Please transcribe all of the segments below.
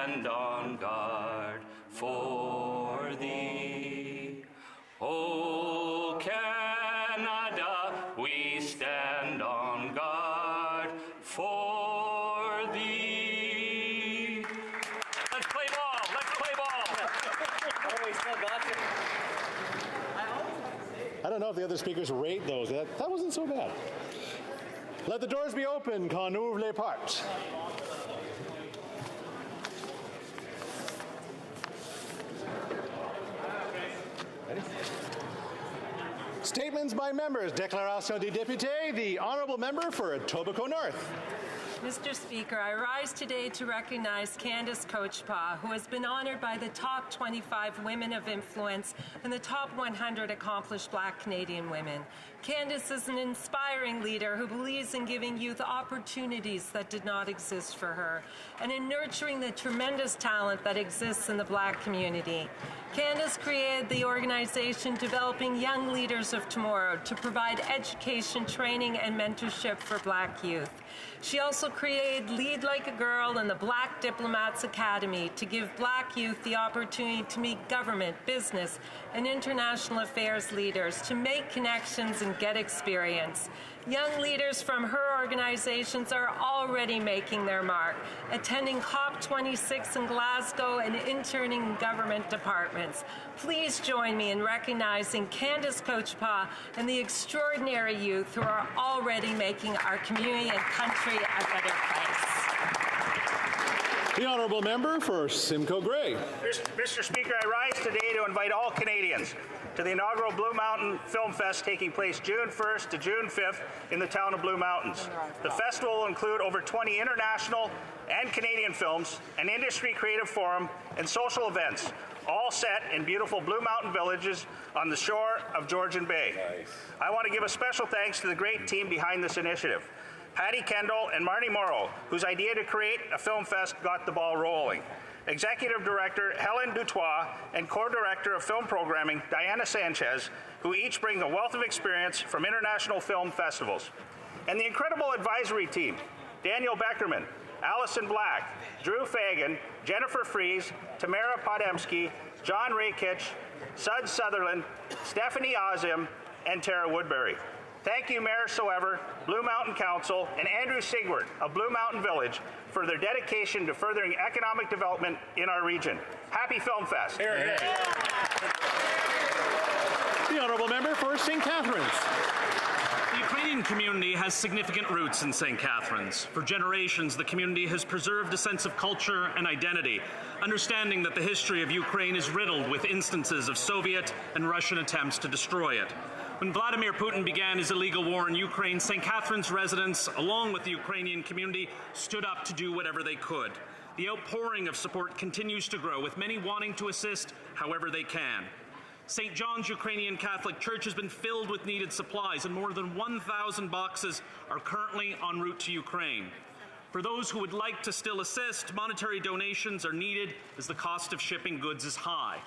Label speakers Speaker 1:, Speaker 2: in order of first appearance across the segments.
Speaker 1: stand on guard for thee. O Canada, we stand on guard for thee. Let's play ball. Let's play ball.
Speaker 2: Oh, we still got you.
Speaker 3: I don't know if the other speakers rate those. That wasn't so bad. Let the doors be open. Qu'on ouvre les portes. Statements by members. Déclaration des députés. The honourable member for Etobicoke North.
Speaker 4: Mr. Speaker, I rise today to recognize Candace Coachpaw, who has been honored by the top 25 women of influence and the top 100 accomplished Black Canadian women. Candace is an inspiring leader who believes in giving youth opportunities that did not exist for her and in nurturing the tremendous talent that exists in the Black community. Candace created the organization Developing Young Leaders of Tomorrow to provide education, training, and mentorship for Black youth. She also created Lead Like a Girl and the Black Diplomats Academy to give Black youth the opportunity to meet government, business, and international affairs leaders, to make connections and get experience. Young leaders from her organizations are already making their mark, attending COP26 in Glasgow and interning in government departments. Please join me in recognizing Candace Coachpaw and the extraordinary youth who are already making our community and country a better place.
Speaker 3: The honourable member for Simcoe Grey.
Speaker 5: Mr. Speaker, I rise today to invite all Canadians to the inaugural Blue Mountain Film Fest taking place June 1st to June 5th in the town of Blue Mountains. The festival will include over 20 international and Canadian films, an industry creative forum, and social events, all set in beautiful Blue Mountain villages on the shore of Georgian Bay. Nice. I want to give a special thanks to the great team behind this initiative. Patty Kendall and Marty Morrow, whose idea to create a film fest got the ball rolling. Executive Director Helen Dutoit and Co-Director of Film Programming Diana Sanchez, who each bring a wealth of experience from international film festivals. And the incredible advisory team, Daniel Beckerman, Allison Black, Drew Fagan, Jennifer Fries, Tamara Podemski, John Rakich, Sud Sutherland, Stephanie Ozim, and Tara Woodbury. Thank you, Mayor Soever, Blue Mountain Council, and Andrew Sigwart of Blue Mountain Village for their dedication to furthering economic development in our region. Happy Film Fest.
Speaker 3: Here, here. The honourable member for St. Catharines.
Speaker 6: The Ukrainian community has significant roots in St. Catharines. For generations, the community has preserved a sense of culture and identity, understanding that the history of Ukraine is riddled with instances of Soviet and Russian attempts to destroy it. When Vladimir Putin began his illegal war in Ukraine, St. Catharines residents, along with the Ukrainian community, stood up to do whatever they could. The outpouring of support continues to grow, with many wanting to assist however they can. St. John's Ukrainian Catholic Church has been filled with needed supplies, and more than 1,000 boxes are currently en route to Ukraine. For those who would like to still assist, monetary donations are needed as the cost of shipping goods is high.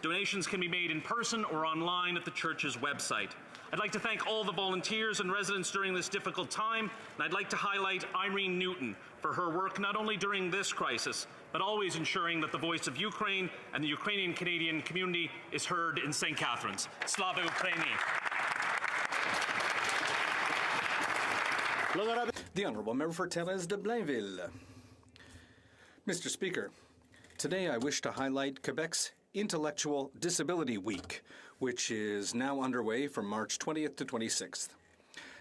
Speaker 6: Donations can be made in person or online at the church's website. I'd like to thank all the volunteers and residents during this difficult time, and I'd like to highlight Irene Newton for her work not only during this crisis, but always ensuring that the voice of Ukraine and the Ukrainian Canadian community is heard in St. Catharines. Slava Ukraini.
Speaker 7: The Honourable Member for Thérèse de Blainville. Mr. Speaker, today I wish to highlight Quebec's Intellectual Disability Week, which is now underway from March 20th to 26th.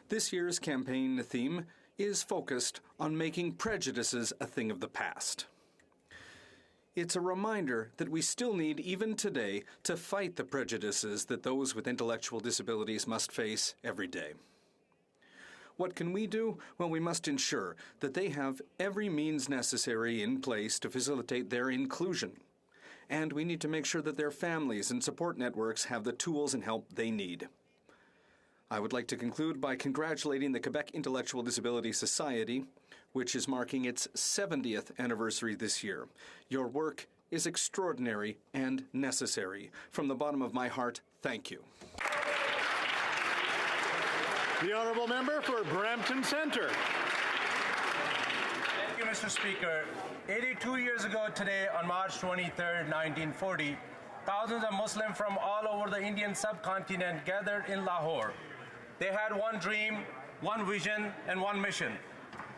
Speaker 7: This year's campaign theme is focused on making prejudices a thing of the past. It's a reminder that we still need, even today, to fight the prejudices that those with intellectual disabilities must face every day. What can we do? Well, we must ensure that they have every means necessary in place to facilitate their inclusion. And we need to make sure that their families and support networks have the tools and help they need. I would like to conclude by congratulating the Quebec Intellectual Disability Society, which is marking its 70th anniversary this year. Your work is extraordinary and necessary. From the bottom of my heart, thank you.
Speaker 3: The honourable member for Brampton Centre.
Speaker 8: you, Mr. Speaker. 82 years ago today, on March 23, 1940, thousands of Muslims from all over the Indian subcontinent gathered in Lahore. They had one dream, one vision, and one mission.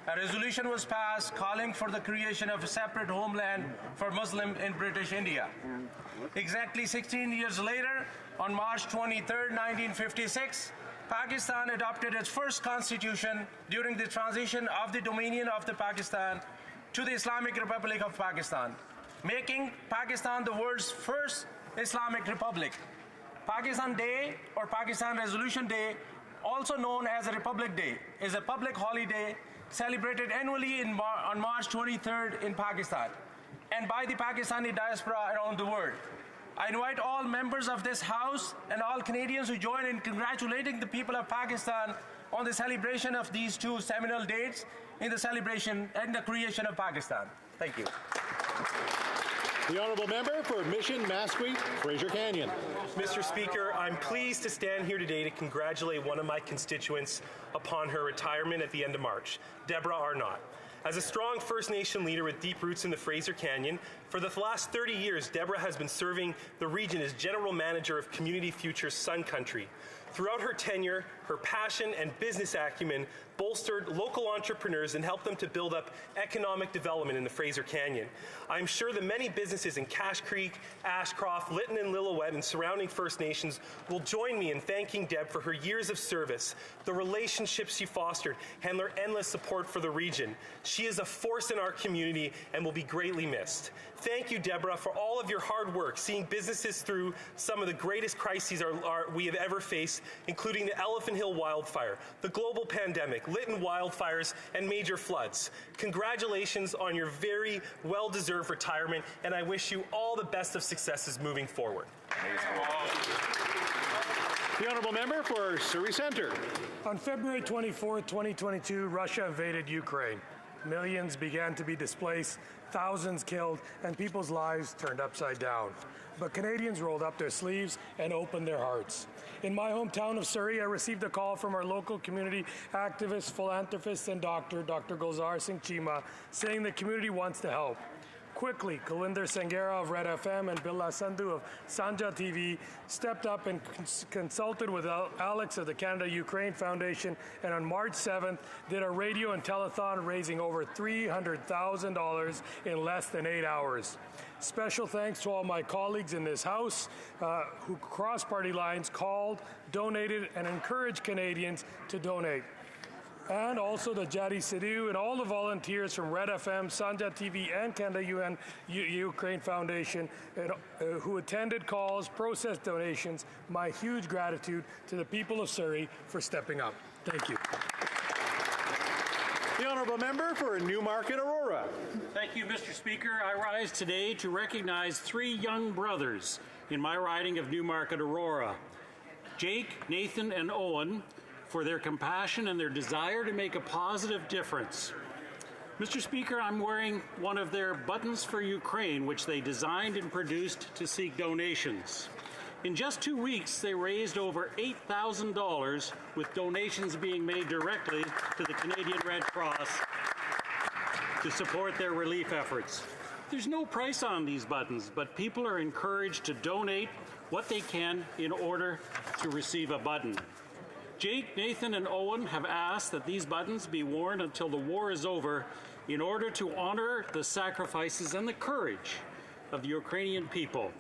Speaker 8: A resolution was passed calling for the creation of a separate homeland for Muslims in British India. Exactly 16 years later, on March 23, 1956, Pakistan adopted its first constitution during the transition of the dominion of the Pakistan to the Islamic Republic of Pakistan, making Pakistan the world's first Islamic republic. Pakistan Day, or Pakistan Resolution Day, also known as a Republic Day, is a public holiday celebrated annually on March 23rd in Pakistan and by the Pakistani diaspora around the world. I invite all members of this House and all Canadians who join in congratulating the people of Pakistan on the celebration of these two seminal dates in the celebration and the creation of Pakistan. Thank you.
Speaker 3: The Honourable Member for Mission Masquet, Fraser Canyon.
Speaker 9: Mr. Speaker, I'm pleased to stand here today to congratulate one of my constituents upon her retirement at the end of March, Deborah Arnott. As a strong First Nation leader with deep roots in the Fraser Canyon, for the last 30 years, Deborah has been serving the region as General Manager of Community Future's Sun Country. Throughout her tenure, her passion and business acumen bolstered local entrepreneurs and helped them to build up economic development in the Fraser Canyon. I'm sure that many businesses in Cache Creek, Ashcroft, Lytton and Lillooet and surrounding First Nations will join me in thanking Deb for her years of service, the relationships she fostered, and her endless support for the region. She is a force in our community and will be greatly missed. Thank you, Deborah, for all of your hard work, seeing businesses through some of the greatest crises we have ever faced, including the Elephant Hill wildfire, the global pandemic, Lytton wildfires, and major floods. Congratulations on your very well-deserved retirement, and I wish you all the best of successes moving forward.
Speaker 3: The Honourable Member for Surrey Centre.
Speaker 10: On February 24, 2022, Russia invaded Ukraine. Millions began to be displaced, thousands killed, and people's lives turned upside down. But Canadians rolled up their sleeves and opened their hearts. In my hometown of Surrey, I received a call from our local community activist, philanthropist, and Dr. Gulzar Singh Chima, saying the community wants to help. Quickly, Kulinder Sangera of Red FM and Billa Sandhu of Sanja TV stepped up and consulted with Alex of the Canada-Ukraine Foundation, and on March 7th did a radio and telethon raising over $300,000 in less than 8 hours. Special thanks to all my colleagues in this House who crossed party lines, called, donated, and encouraged Canadians to donate. And also the Jadi Sidhu and all the volunteers from Red FM, Sanja TV, and Canada Ukraine Foundation who attended calls, processed donations. My huge gratitude to the people of Surrey for stepping up. Thank you.
Speaker 3: The Honourable Member for Newmarket Aurora.
Speaker 11: Thank you, Mr. Speaker. I rise today to recognize 3 young brothers in my riding of Newmarket Aurora, Jake, Nathan, and Owen, for their compassion and their desire to make a positive difference. Mr. Speaker, I'm wearing one of their buttons for Ukraine, which they designed and produced to seek donations. In just 2 weeks, they raised over $8,000 with donations being made directly to the Canadian Red Cross to support their relief efforts. There's no price on these buttons, but people are encouraged to donate what they can in order to receive a button. Jake, Nathan, and Owen have asked that these buttons be worn until the war is over in order to honor the sacrifices and the courage of the Ukrainian people.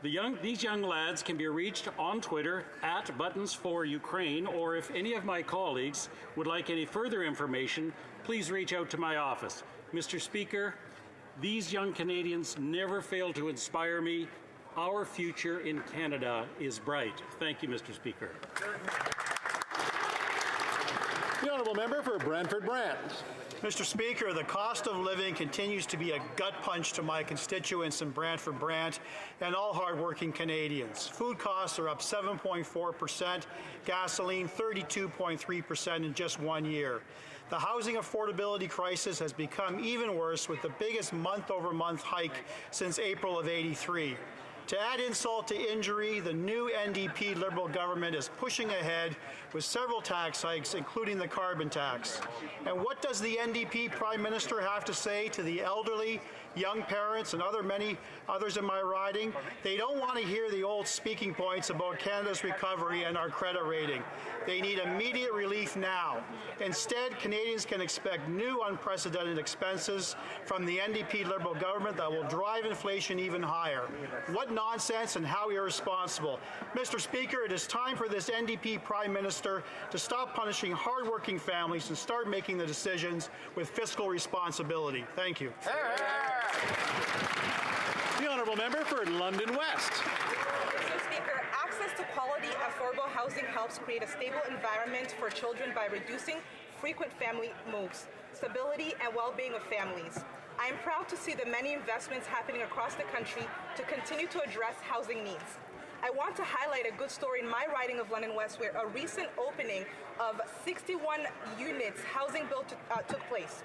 Speaker 11: These young lads can be reached on Twitter at @buttons4Ukraine, or if any of my colleagues would like any further information, please reach out to my office. Mr. Speaker, these young Canadians never fail to inspire me. Our future in Canada is bright. Thank you, Mr. Speaker.
Speaker 3: The Honourable Member for Brantford Brant.
Speaker 12: Mr. Speaker, the cost of living continues to be a gut punch to my constituents in Brantford Brant and all hardworking Canadians. Food costs are up 7.4%, gasoline 32.3% in just 1 year. The housing affordability crisis has become even worse, with the biggest month-over-month hike since April of '83. To add insult to injury, the new NDP Liberal government is pushing ahead with several tax hikes, including the carbon tax. And what does the NDP Prime Minister have to say to the elderly, young parents, and many others in my riding? They don't want to hear the old speaking points about Canada's recovery and our credit rating. They need immediate relief now. Instead, Canadians can expect new unprecedented expenses from the NDP Liberal government that will drive inflation even higher. What nonsense and how irresponsible. Mr. Speaker, it is time for this NDP Prime Minister to stop punishing hardworking families and start making the decisions with fiscal responsibility. Thank you.
Speaker 3: The Honourable Member for London West.
Speaker 13: Mr. Speaker, access to quality, affordable housing helps create a stable environment for children by reducing frequent family moves, stability and well-being of families. I am proud to see the many investments happening across the country to continue to address housing needs. I want to highlight a good story in my riding of London West where a recent opening of 61 units housing built took place.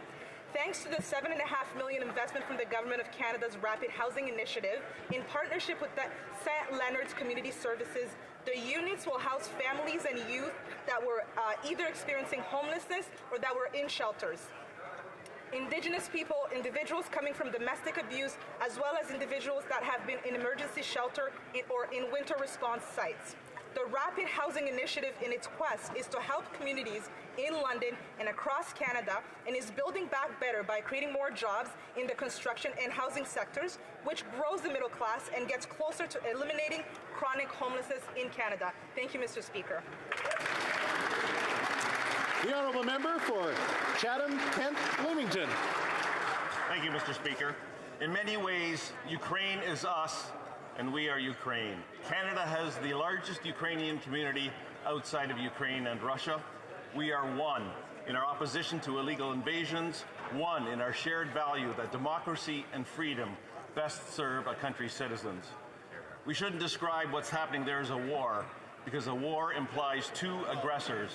Speaker 13: Thanks to the $7.5 million investment from the Government of Canada's Rapid Housing Initiative, in partnership with the St. Leonard's Community Services, the units will house families and youth that were either experiencing homelessness or that were in shelters. Indigenous people, individuals coming from domestic abuse, as well as individuals that have been in emergency shelter or in winter response sites. The Rapid Housing Initiative, in its quest, is to help communities in London and across Canada, and is building back better by creating more jobs in the construction and housing sectors, which grows the middle class and gets closer to eliminating chronic homelessness in Canada. Thank you, Mr. Speaker.
Speaker 3: The Honourable Member for Chatham, Kent, Leamington.
Speaker 14: Thank you, Mr. Speaker. In many ways, Ukraine is us, and we are Ukraine. Canada has the largest Ukrainian community outside of Ukraine and Russia. We are one in our opposition to illegal invasions, one in our shared value that democracy and freedom best serve a country's citizens. We shouldn't describe what's happening there as a war, because a war implies two aggressors.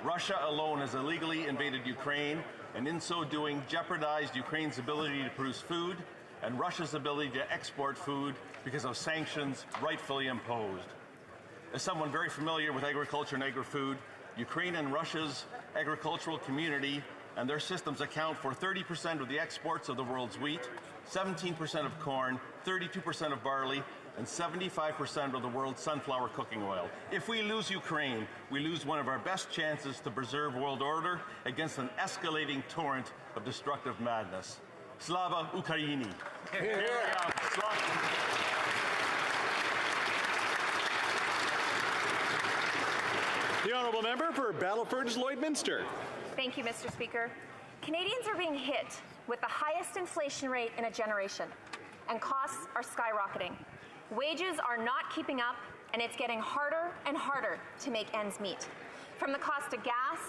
Speaker 14: Russia alone has illegally invaded Ukraine, and in so doing jeopardized Ukraine's ability to produce food and Russia's ability to export food because of sanctions rightfully imposed. As someone very familiar with agriculture and agri-food, Ukraine and Russia's agricultural community and their systems account for 30% of the exports of the world's wheat, 17% of corn, 32% of barley, and 75% of the world's sunflower cooking oil. If we lose Ukraine, we lose one of our best chances to preserve world order against an escalating torrent of destructive madness. Slava Ukraini.
Speaker 3: The Honourable Member for Battleford's Lloydminster.
Speaker 15: Thank you, Mr. Speaker. Canadians are being hit with the highest inflation rate in a generation, and costs are skyrocketing. Wages are not keeping up, and it's getting harder and harder to make ends meet. From the cost of gas,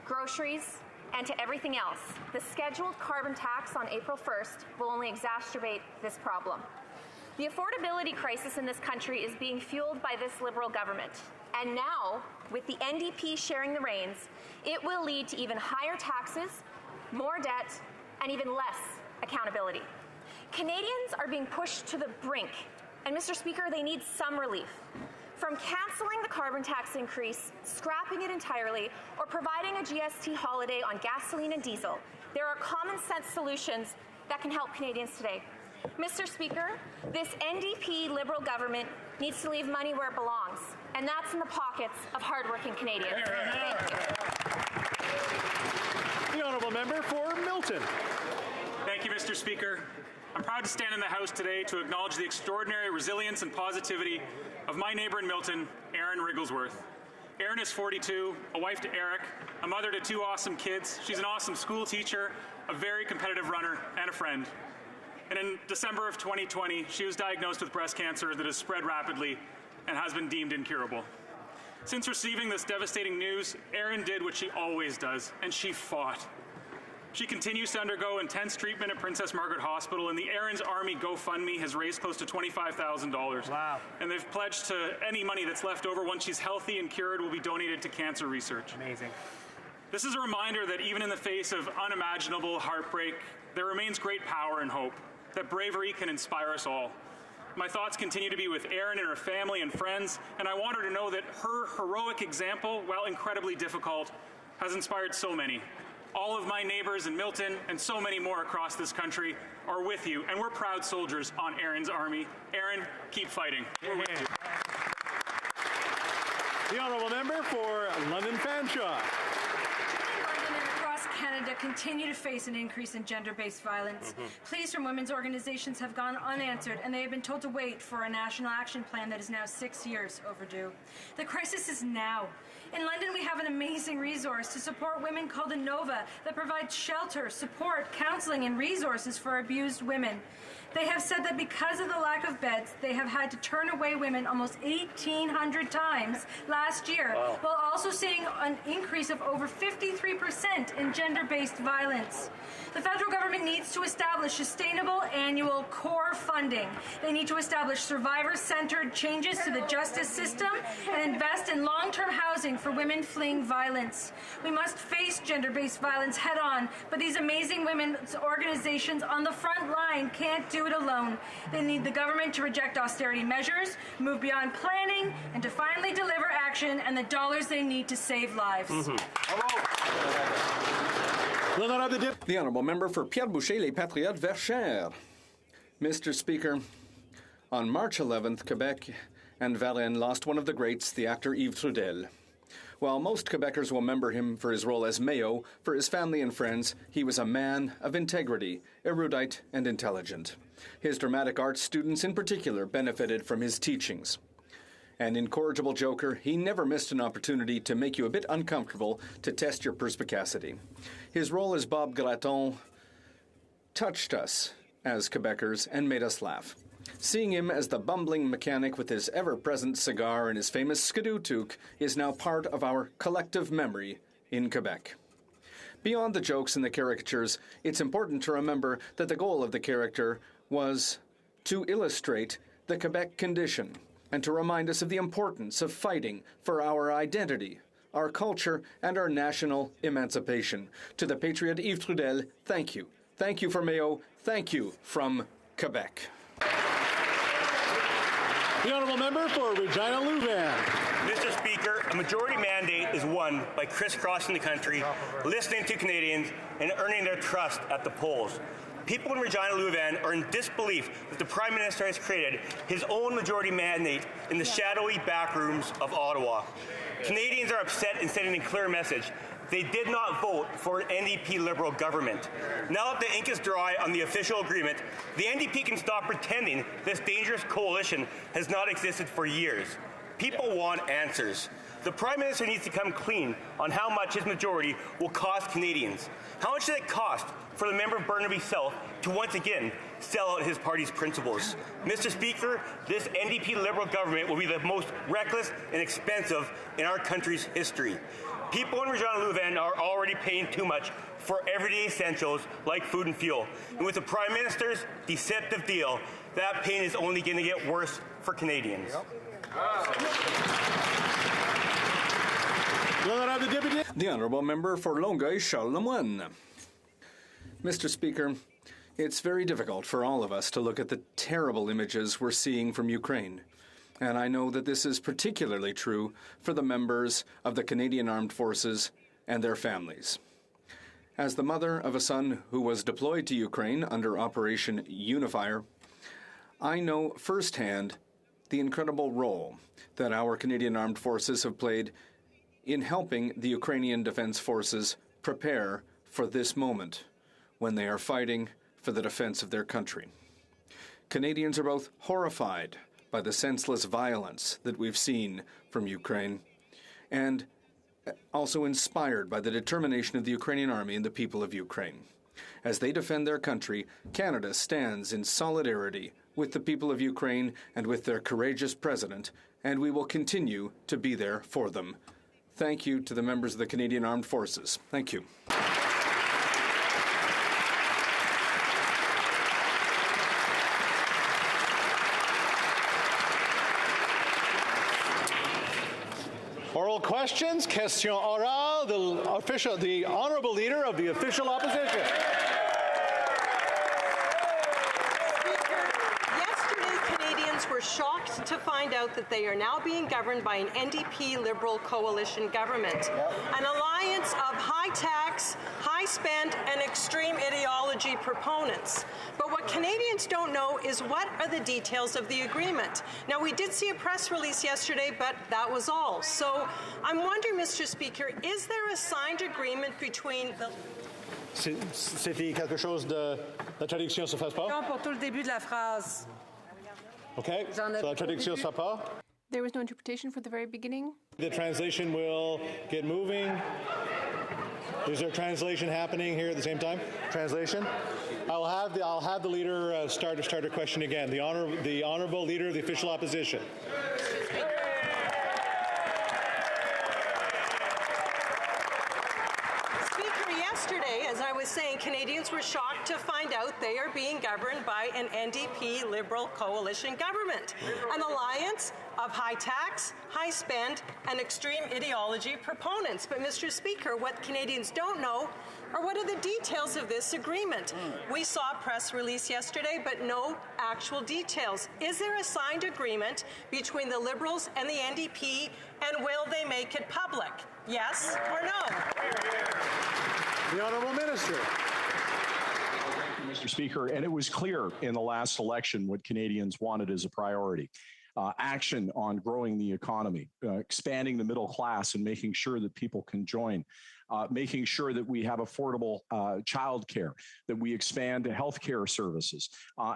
Speaker 15: groceries, and to everything else, the scheduled carbon tax on April 1st will only exacerbate this problem. The affordability crisis in this country is being fueled by this Liberal government. And now, with the NDP sharing the reins, it will lead to even higher taxes, more debt, and even less accountability. Canadians are being pushed to the brink, and Mr. Speaker, they need some relief. From cancelling the carbon tax increase, scrapping it entirely, or providing a GST holiday on gasoline and diesel, there are common sense solutions that can help Canadians today. Mr. Speaker, this NDP Liberal government needs to leave money where it belongs, and that's in the pockets of hardworking Canadians. Thank you.
Speaker 3: The Honourable Member for Milton.
Speaker 16: Thank you, Mr. Speaker. I'm proud to stand in the House today to acknowledge the extraordinary resilience and positivity of my neighbour in Milton, Erin Rigglesworth. Erin is 42, a wife to Eric, a mother to two awesome kids. She's an awesome school teacher, a very competitive runner, and a friend. And in December of 2020, she was diagnosed with breast cancer that has spread rapidly and has been deemed incurable. Since receiving this devastating news, Erin did what she always does, and she fought. She continues to undergo intense treatment at Princess Margaret Hospital, and the Erin's Army GoFundMe has raised close to $25,000. Wow. And they've pledged to any money that's left over once she's healthy and cured will be donated to cancer research. Amazing. This is a reminder that even in the face of unimaginable heartbreak, there remains great power and hope, that bravery can inspire us all. My thoughts continue to be with Erin and her family and friends, and I want her to know that her heroic example, while incredibly difficult, has inspired so many. All of my neighbors in Milton and so many more across this country are with you, and we're proud soldiers on Erin's army. Erin, keep fighting. We're with you.
Speaker 3: The Honourable Member for London Fanshawe.
Speaker 17: London and across Canada continue to face an increase in gender-based violence. Pleas from women's organizations have gone unanswered, and they have been told to wait for a national action plan that is now 6 years overdue. The crisis is now. In London, we have an amazing resource to support women called Innova that provides shelter, support, counseling, and resources for abused women. They have said that because of the lack of beds, they have had to turn away women almost 1,800 times last year, while also seeing an increase of over 53% in gender-based violence. The federal government needs to establish sustainable annual core funding. They need to establish survivor-centered changes to the justice system and invest in long-term housing for women fleeing violence. We must face gender-based violence head-on, but these amazing women's organizations on the front line can't do it alone. They need the government to reject austerity measures, move beyond planning, and to finally deliver action and the dollars they need to save lives.
Speaker 7: The Honourable Member for Pierre Boucher, Les Patriotes, Verchères. Mr. Speaker, on March 11th, Quebec and Varennes lost one of the greats, the actor Yves Trudel. While most Quebecers will remember him for his role as Mayo, for his family and friends, he was a man of integrity, erudite and intelligent. His dramatic arts students in particular benefited from his teachings. An incorrigible joker, he never missed an opportunity to make you a bit uncomfortable to test your perspicacity. His role as Bob Graton touched us as Quebecers and made us laugh. Seeing him as the bumbling mechanic with his ever-present cigar and his famous skidoo toque is now part of our collective memory in Quebec. Beyond the jokes and the caricatures, it's important to remember that the goal of the character was to illustrate the Quebec condition and to remind us of the importance of fighting for our identity, our culture, and our national emancipation. To the patriot Yves Trudel, thank you. Thank you for Mayo. Thank you from Quebec.
Speaker 3: The Honourable Member for Regina Louvain.
Speaker 18: Mr. Speaker, a majority mandate is won by crisscrossing the country, listening to Canadians, and earning their trust at the polls. People in Regina Louvain are in disbelief that the Prime Minister has created his own majority mandate in the shadowy backrooms of Ottawa. Canadians are upset and sending a clear message. They did not vote for an NDP Liberal government. Now that the ink is dry on the official agreement, the NDP can stop pretending this dangerous coalition has not existed for years. People want answers. The Prime Minister needs to come clean on how much his majority will cost Canadians. How much does it cost for the member of Burnaby South to once again sell out his party's principles? Mr. Speaker, this NDP Liberal government will be the most reckless and expensive in our country's history. People in Regina Louvain are already paying too much for everyday essentials like food and fuel. And with the Prime Minister's deceptive deal, that pain is only going to get worse for Canadians.
Speaker 7: The Honourable Member for Longueuil, Charles Lemoine. Mr. Speaker, it's very difficult for all of us to look at the terrible images we're seeing from Ukraine. And I know that this is particularly true for the members of the Canadian Armed Forces and their families. As the mother of a son who was deployed to Ukraine under Operation Unifier, I know firsthand the incredible role that our Canadian Armed Forces have played in helping the Ukrainian Defense Forces prepare for this moment when they are fighting for the defense of their country. Canadians are both horrified by the senseless violence that we've seen from Ukraine, and also inspired by the determination of the Ukrainian army and the people of Ukraine. As they defend their country, Canada stands in solidarity with the people of Ukraine and with their courageous president, and we will continue to be there for them. Thank you to the members of the Canadian Armed Forces. Thank you.
Speaker 3: Oral questions, question orale, the honourable leader of the official opposition.
Speaker 13: Yesterday, Canadians
Speaker 19: were shocked to find out that they are now being governed by an NDP Liberal coalition government, an alliance of high tax, high spend, and extreme ideology proponents. But what Canadians don't know is what are the details of the agreement. Now, we did see a press release yesterday, but that was all. So I'm wondering, Mr. Speaker, is there a signed agreement between the...
Speaker 3: C'était quelque chose de... La traduction se fasse pas?
Speaker 4: Non, pour tout le début de la phrase.
Speaker 3: Okay, so la traduction se fait pas?
Speaker 20: There was no interpretation for the very beginning.
Speaker 3: The translation will get moving. Is there translation happening here at the same time? Translation? I'll have the leader start a question again. The honorable leader of the official opposition.
Speaker 19: Speaker, yesterday, as I was saying, Canadians were shocked to find out they are being governed by an NDP Liberal coalition government, an alliance of high tax, high spend, and extreme ideology proponents. But, Mr. Speaker, what Canadians don't know are what are the details of this agreement. We saw a press release yesterday, but no actual details. Is there a signed agreement between the Liberals and the NDP, and will they make it public? Yes or no?
Speaker 3: The Honourable Minister.
Speaker 21: Thank you, Mr. Speaker. And it was clear in the last election what Canadians wanted as a priority. Action on growing the economy, expanding the middle class and making sure that people can join, making sure that we have affordable child care, that we expand healthcare services.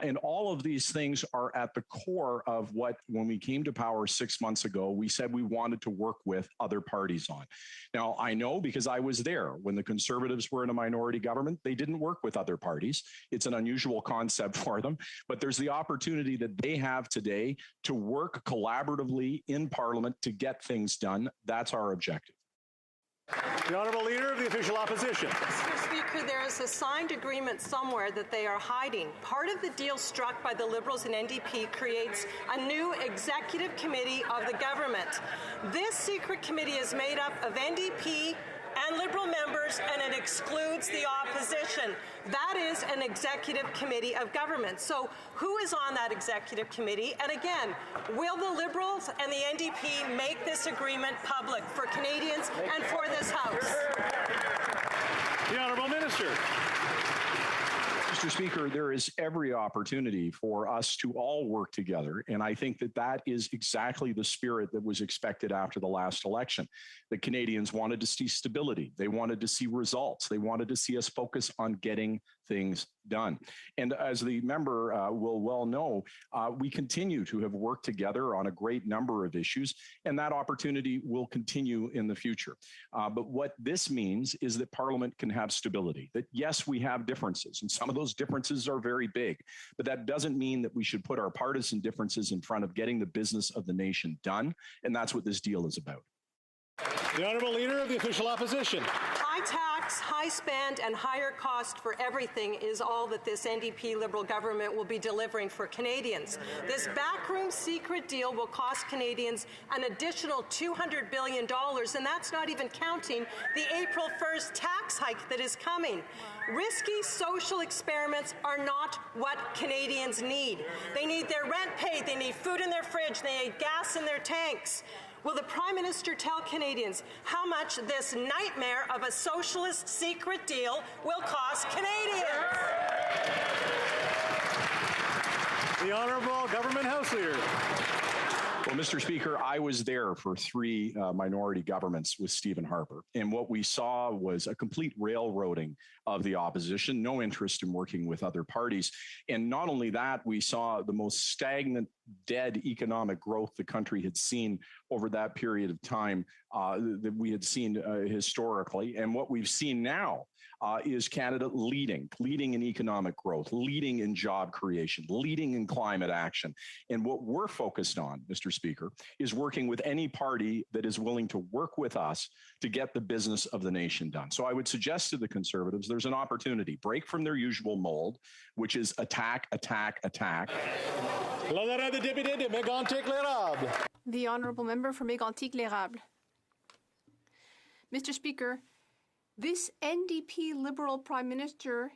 Speaker 21: And all of these things are at the core of what, when we came to power 6 months ago, we said we wanted to work with other parties on. Now, I know because I was there when the Conservatives were in a minority government, they didn't work with other parties. It's an unusual concept for them, but there's the opportunity that they have today to work collaboratively in Parliament to get things done. That's our objective.
Speaker 3: The Honourable Leader of the Official Opposition.
Speaker 19: Mr. Speaker, there is a signed agreement somewhere that they are hiding. Part of the deal struck by the Liberals and NDP creates a new executive committee of the government. This secret committee is made up of NDP and Liberal members, and it excludes the opposition. That is an executive committee of government. So who is on that executive committee? And again, will the Liberals and the NDP make this agreement public for Canadians and for this House?
Speaker 3: The Honourable Minister.
Speaker 21: Mr. Speaker, there is every opportunity for us to all work together. And I think that that is exactly the spirit that was expected after the last election. The Canadians wanted to see stability. They wanted to see results. They wanted to see us focus on getting things done. And as the member will well know, we continue to have worked together on a great number of issues, and that opportunity will continue in the future. But what this means is that Parliament can have stability, that yes, we have differences, and some of those differences are very big, but that doesn't mean that we should put our partisan differences in front of getting the business of the nation done, and that's what this deal is about.
Speaker 3: The Honourable Leader of the Official Opposition.
Speaker 19: High tax, high spend, and higher cost for everything is all that this NDP Liberal government will be delivering for Canadians. This backroom secret deal will cost Canadians an additional $200 billion, and that's not even counting the April 1st tax hike that is coming. Risky social experiments are not what Canadians need. They need their rent paid, they need food in their fridge, they need gas in their tanks. Will the Prime Minister tell Canadians how much this nightmare of a socialist secret deal will cost Canadians?
Speaker 3: The Honourable Government House Leader.
Speaker 21: Well, Mr. Speaker, I was there for 3 minority governments with Stephen Harper, and what we saw was a complete railroading of the opposition, no interest in working with other parties. And not only that, we saw the most stagnant, dead economic growth the country had seen over that period of time that we had seen historically. And what we've seen now is Canada leading in economic growth, leading in job creation, leading in climate action. And what we're focused on, Mr. Speaker, is working with any party that is willing to work with us to get the business of the nation done. So I would suggest to the Conservatives, there's an opportunity, break from their usual mold, which is attack, attack, attack.
Speaker 20: The Honourable Member for Mégantic-L'Érable. Mr. Speaker, this NDP Liberal Prime Minister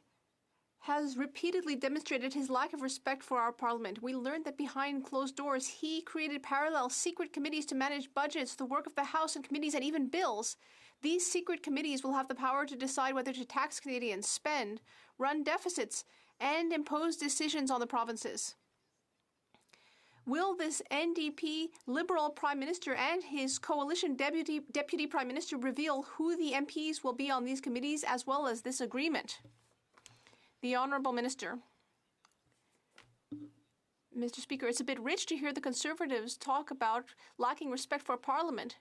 Speaker 20: has repeatedly demonstrated his lack of respect for our parliament. We learned that behind closed doors, he created parallel secret committees to manage budgets, the work of the House and committees, and even bills. These secret committees will have the power to decide whether to tax Canadians, spend, run deficits, and impose decisions on the provinces. Will this NDP Liberal Prime Minister and his coalition Deputy Prime Minister reveal who the MPs will be on these committees as well as this agreement? The Honourable Minister. Mr. Speaker, it's a bit rich to hear the Conservatives talk about lacking respect for Parliament.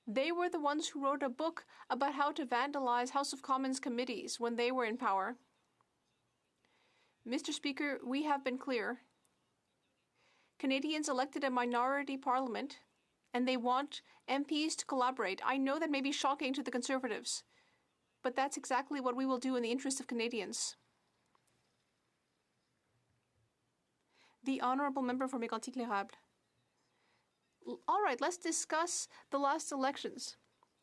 Speaker 20: They were the ones who wrote a book about how to vandalize House of Commons committees when they were in power. Mr. Speaker, we have been clear. Canadians elected a minority parliament, and they want MPs to collaborate. I know that may be shocking to the Conservatives, but that's exactly what we will do in the interest of Canadians. The Honourable Member for Mégantic-L'Érable. All right, let's discuss the last elections.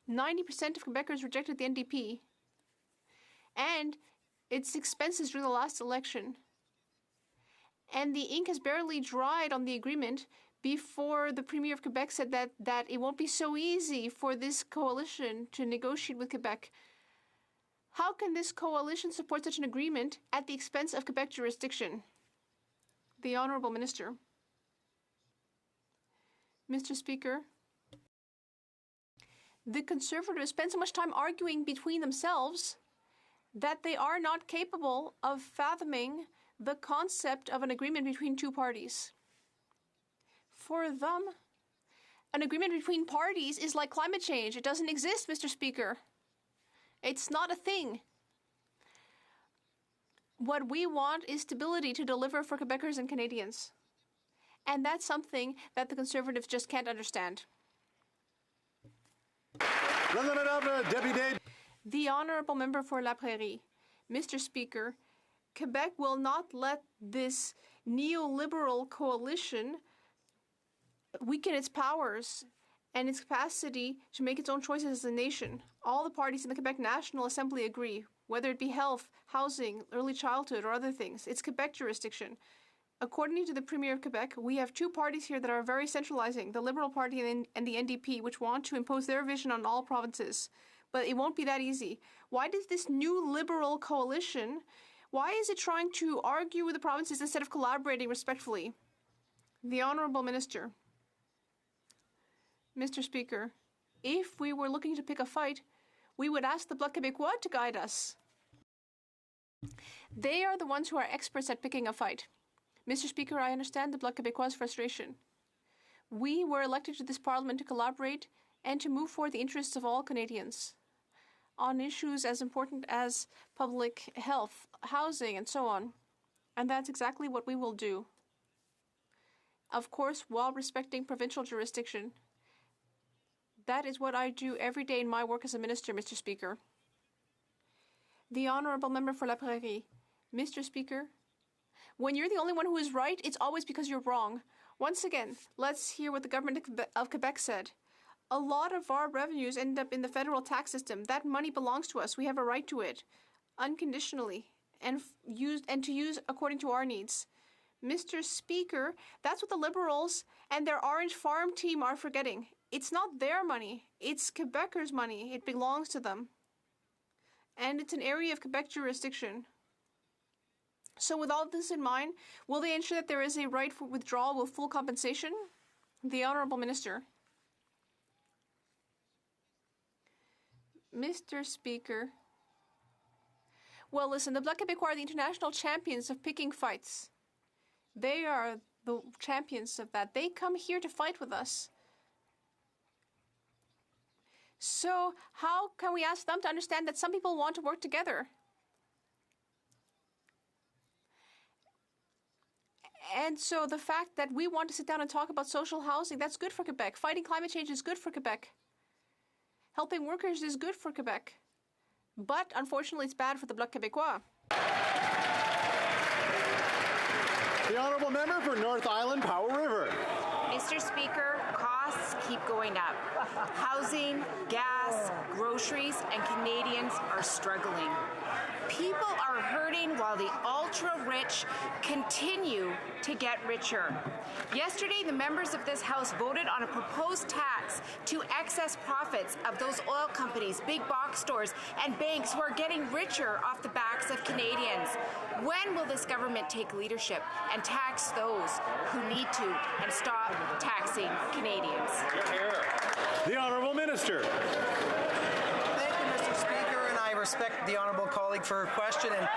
Speaker 20: 90% of Quebecers rejected the NDP, and its expenses during the last election. And the ink has barely dried on the agreement before the Premier of Quebec said that it won't be so easy for this coalition to negotiate with Quebec. How can this coalition support such an agreement at the expense of Quebec jurisdiction? The Honourable Minister. Mr. Speaker, the Conservatives spend so much time arguing between themselves that they are not capable of fathoming the concept of an agreement between two parties. For them, an agreement between parties is like climate change. It doesn't exist, Mr. Speaker. It's not a thing. What we want is stability to deliver for Quebecers and Canadians. And that's something that the Conservatives just can't understand. The Honourable Member for La Prairie. Mr. Speaker, Quebec will not let this neoliberal coalition weaken its powers and its capacity to make its own choices as a nation. All the parties in the Quebec National Assembly agree, whether it be health, housing, early childhood, or other things. It's Quebec jurisdiction. According to the Premier of Quebec, we have two parties here that are very centralizing, the Liberal Party and the NDP, which want to impose their vision on all provinces. But it won't be that easy. Why does this new Liberal coalition, why is it trying to argue with the provinces instead of collaborating respectfully? The Honourable Minister. Mr. Speaker, if we were looking to pick a fight, we would ask the Bloc Québécois to guide us. They are the ones who are experts at picking a fight. Mr. Speaker, I understand the Bloc Québécois' frustration. We were elected to this Parliament to collaborate and to move forward the interests of all Canadians on issues as important as public health, housing, and so on. And that's exactly what we will do. Of course, while respecting provincial jurisdiction. That is what I do every day in my work as a minister, Mr. Speaker. The Honourable Member for La Prairie. Mr. Speaker, when you're the only one who is right, it's always because you're wrong. Once again, let's hear what the government of Quebec said. A lot of our revenues end up in the federal tax system. That money belongs to us. We have a right to it, unconditionally, and to use according to our needs. Mr. Speaker, that's what the Liberals and their Orange Farm team are forgetting. It's not their money. It's Quebecers' money. It belongs to them. And it's an area of Quebec jurisdiction. So with all this in mind, will they ensure that there is a right for withdrawal with full compensation? The Honourable Minister. Mr. Speaker. Well, listen, the Bloc Québécois are the international champions of picking fights. They are the champions of that. They come here to fight with us. So how can we ask them to understand that some people want to work together? And so the fact that we want to sit down and talk about social housing, that's good for Quebec. Fighting climate change is good for Quebec. Helping workers is good for Quebec. But unfortunately, it's bad for the Bloc Québécois.
Speaker 3: The Honourable Member for North Island Powell River.
Speaker 1: Mr. Speaker, costs keep going up. Housing, gas, groceries, and Canadians are struggling. People are hurting while the ultra-rich continue to get richer. Yesterday, the members of this House voted on a proposed tax to excess profits of those oil companies, big box stores, and banks who are getting richer off the backs of Canadians. When will this government take leadership and tax those who need to and stop taxing Canadians?
Speaker 3: The Honourable Minister.
Speaker 2: Thank you, Mr. Speaker, and I respect the honourable colleague for her question. And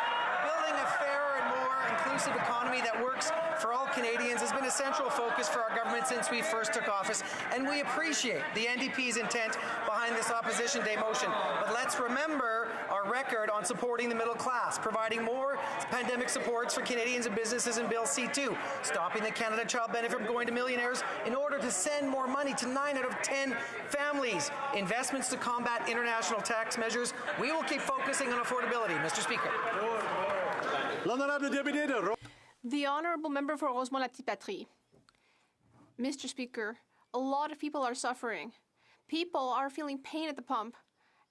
Speaker 2: building a fairer and more inclusive economy that works for all Canadians has been a central focus for our government since we first took office, and we appreciate the NDP's intent behind this Opposition Day motion. But let's remember our record on supporting the middle class, providing more pandemic supports for Canadians and businesses in Bill C-2, stopping the Canada Child Benefit from going to millionaires in order to send more money to 9 out of 10 families, investments to combat international tax measures. We will keep focusing on affordability, Mr. Speaker.
Speaker 20: The Honourable Member for Rosemont-la-Petite-Patrie. Mr. Speaker, a lot of people are suffering. People are feeling pain at the pump.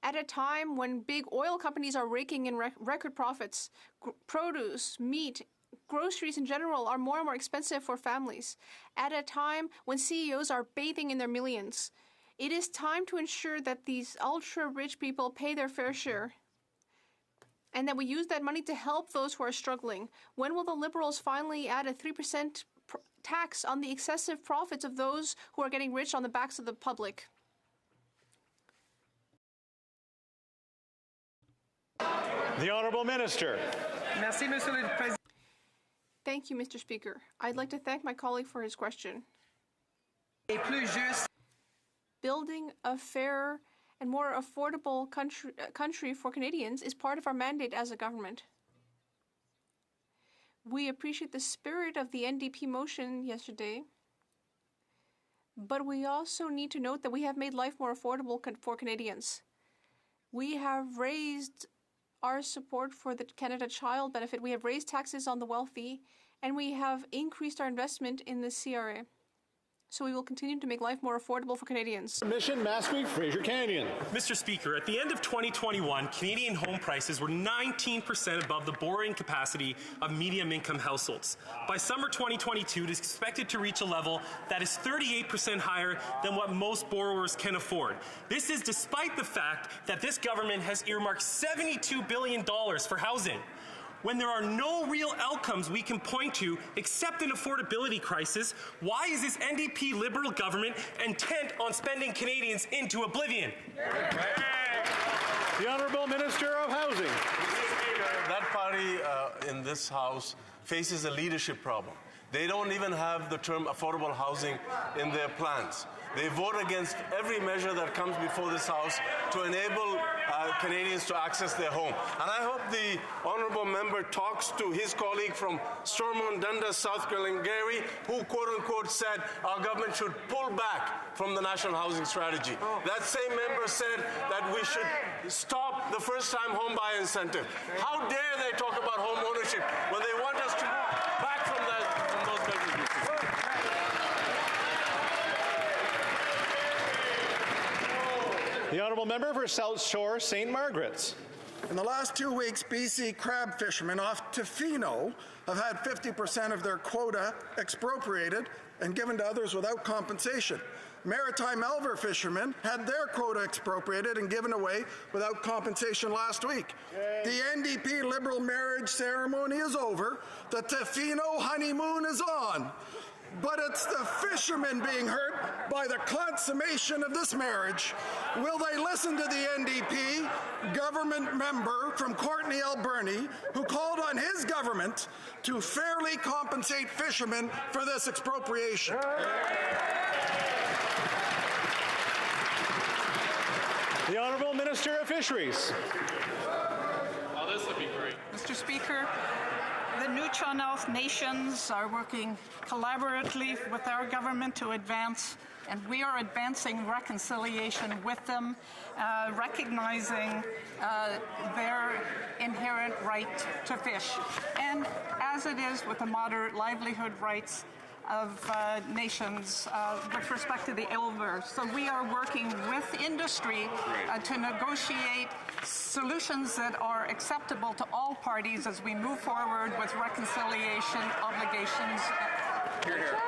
Speaker 20: At a time when big oil companies are raking in record profits, produce, meat, groceries in general are more and more expensive for families. At a time when CEOs are bathing in their millions. It is time to ensure that these ultra-rich people pay their fair share, and that we use that money to help those who are struggling. When will the Liberals finally add a 3% tax on the excessive profits of those who are getting rich on the backs of the public?
Speaker 3: The Honourable Minister.
Speaker 20: Thank you, Mr. Speaker. I'd like to thank my colleague for his question. Building a fair and more affordable country for Canadians is part of our mandate as a government. We appreciate the spirit of the NDP motion yesterday, but we also need to note that we have made life more affordable for Canadians. We have raised our support for the Canada Child Benefit, we have raised taxes on the wealthy, and we have increased our investment in the CRA. So we will continue to make life more affordable for Canadians.
Speaker 3: Mission Masque, Fraser Canyon.
Speaker 9: Mr. Speaker, at the end of 2021, Canadian home prices were 19% above the borrowing capacity of medium-income households. By summer 2022, it is expected to reach a level that is 38% higher than what most borrowers can afford. This is despite the fact that this government has earmarked $72 billion for housing. When there are no real outcomes we can point to except an affordability crisis, why is this NDP Liberal government intent on spending Canadians into oblivion?
Speaker 3: The Honourable Minister of Housing.
Speaker 22: That party in this House faces a leadership problem. They don't even have the term affordable housing in their plans. They vote against every measure that comes before this House to enable Canadians to access their home. And I hope the honourable member talks to his colleague from Stormont, Dundas, South Glengarry, who quote-unquote said our government should pull back from the National Housing Strategy. That same member said that we should stop the first-time home buyer incentive. How dare they talk about home ownership when they want us to move back from those measures?
Speaker 3: The Honourable Member for South Shore, St. Margaret's.
Speaker 23: In the last 2 weeks, BC crab fishermen off Tofino have had 50% of their quota expropriated and given to others without compensation. Maritime Elver fishermen had their quota expropriated and given away without compensation last week. The NDP Liberal marriage ceremony is over. The Tofino honeymoon is on. But it's the fishermen being hurt by the consummation of this marriage. Will they listen to the NDP government member from Courtenay, Alberni, who called on his government to fairly compensate fishermen for this expropriation?
Speaker 3: The Honourable Minister of Fisheries.
Speaker 24: Oh, this would be great. Mr. Speaker, the Nuu-chah-Nulth nations are working collaboratively with our government to advance, and we are advancing reconciliation with them, recognizing their inherent right to fish. And as it is with the moderate livelihood rights, of nations with respect to the Elver. So we are working with industry to negotiate solutions that are acceptable to all parties as we move forward with reconciliation obligations.
Speaker 3: Hear, hear.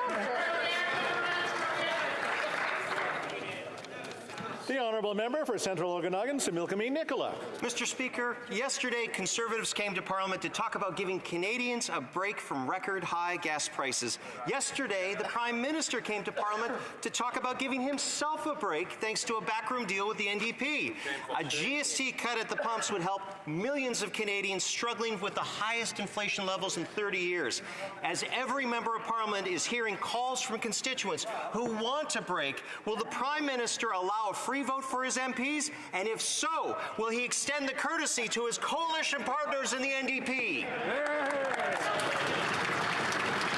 Speaker 3: The Honourable Member for Central Okanagan, Similkameen Nicola.
Speaker 5: Mr. Speaker, yesterday Conservatives came to Parliament to talk about giving Canadians a break from record high gas prices. Yesterday, the Prime Minister came to Parliament to talk about giving himself a break thanks to a backroom deal with the NDP. A GST cut at the pumps would help millions of Canadians struggling with the highest inflation levels in 30 years. As every Member of Parliament is hearing calls from constituents who want a break, will the Prime Minister allow a free vote for his MPs? And if so, will he extend the courtesy to his coalition partners in the NDP?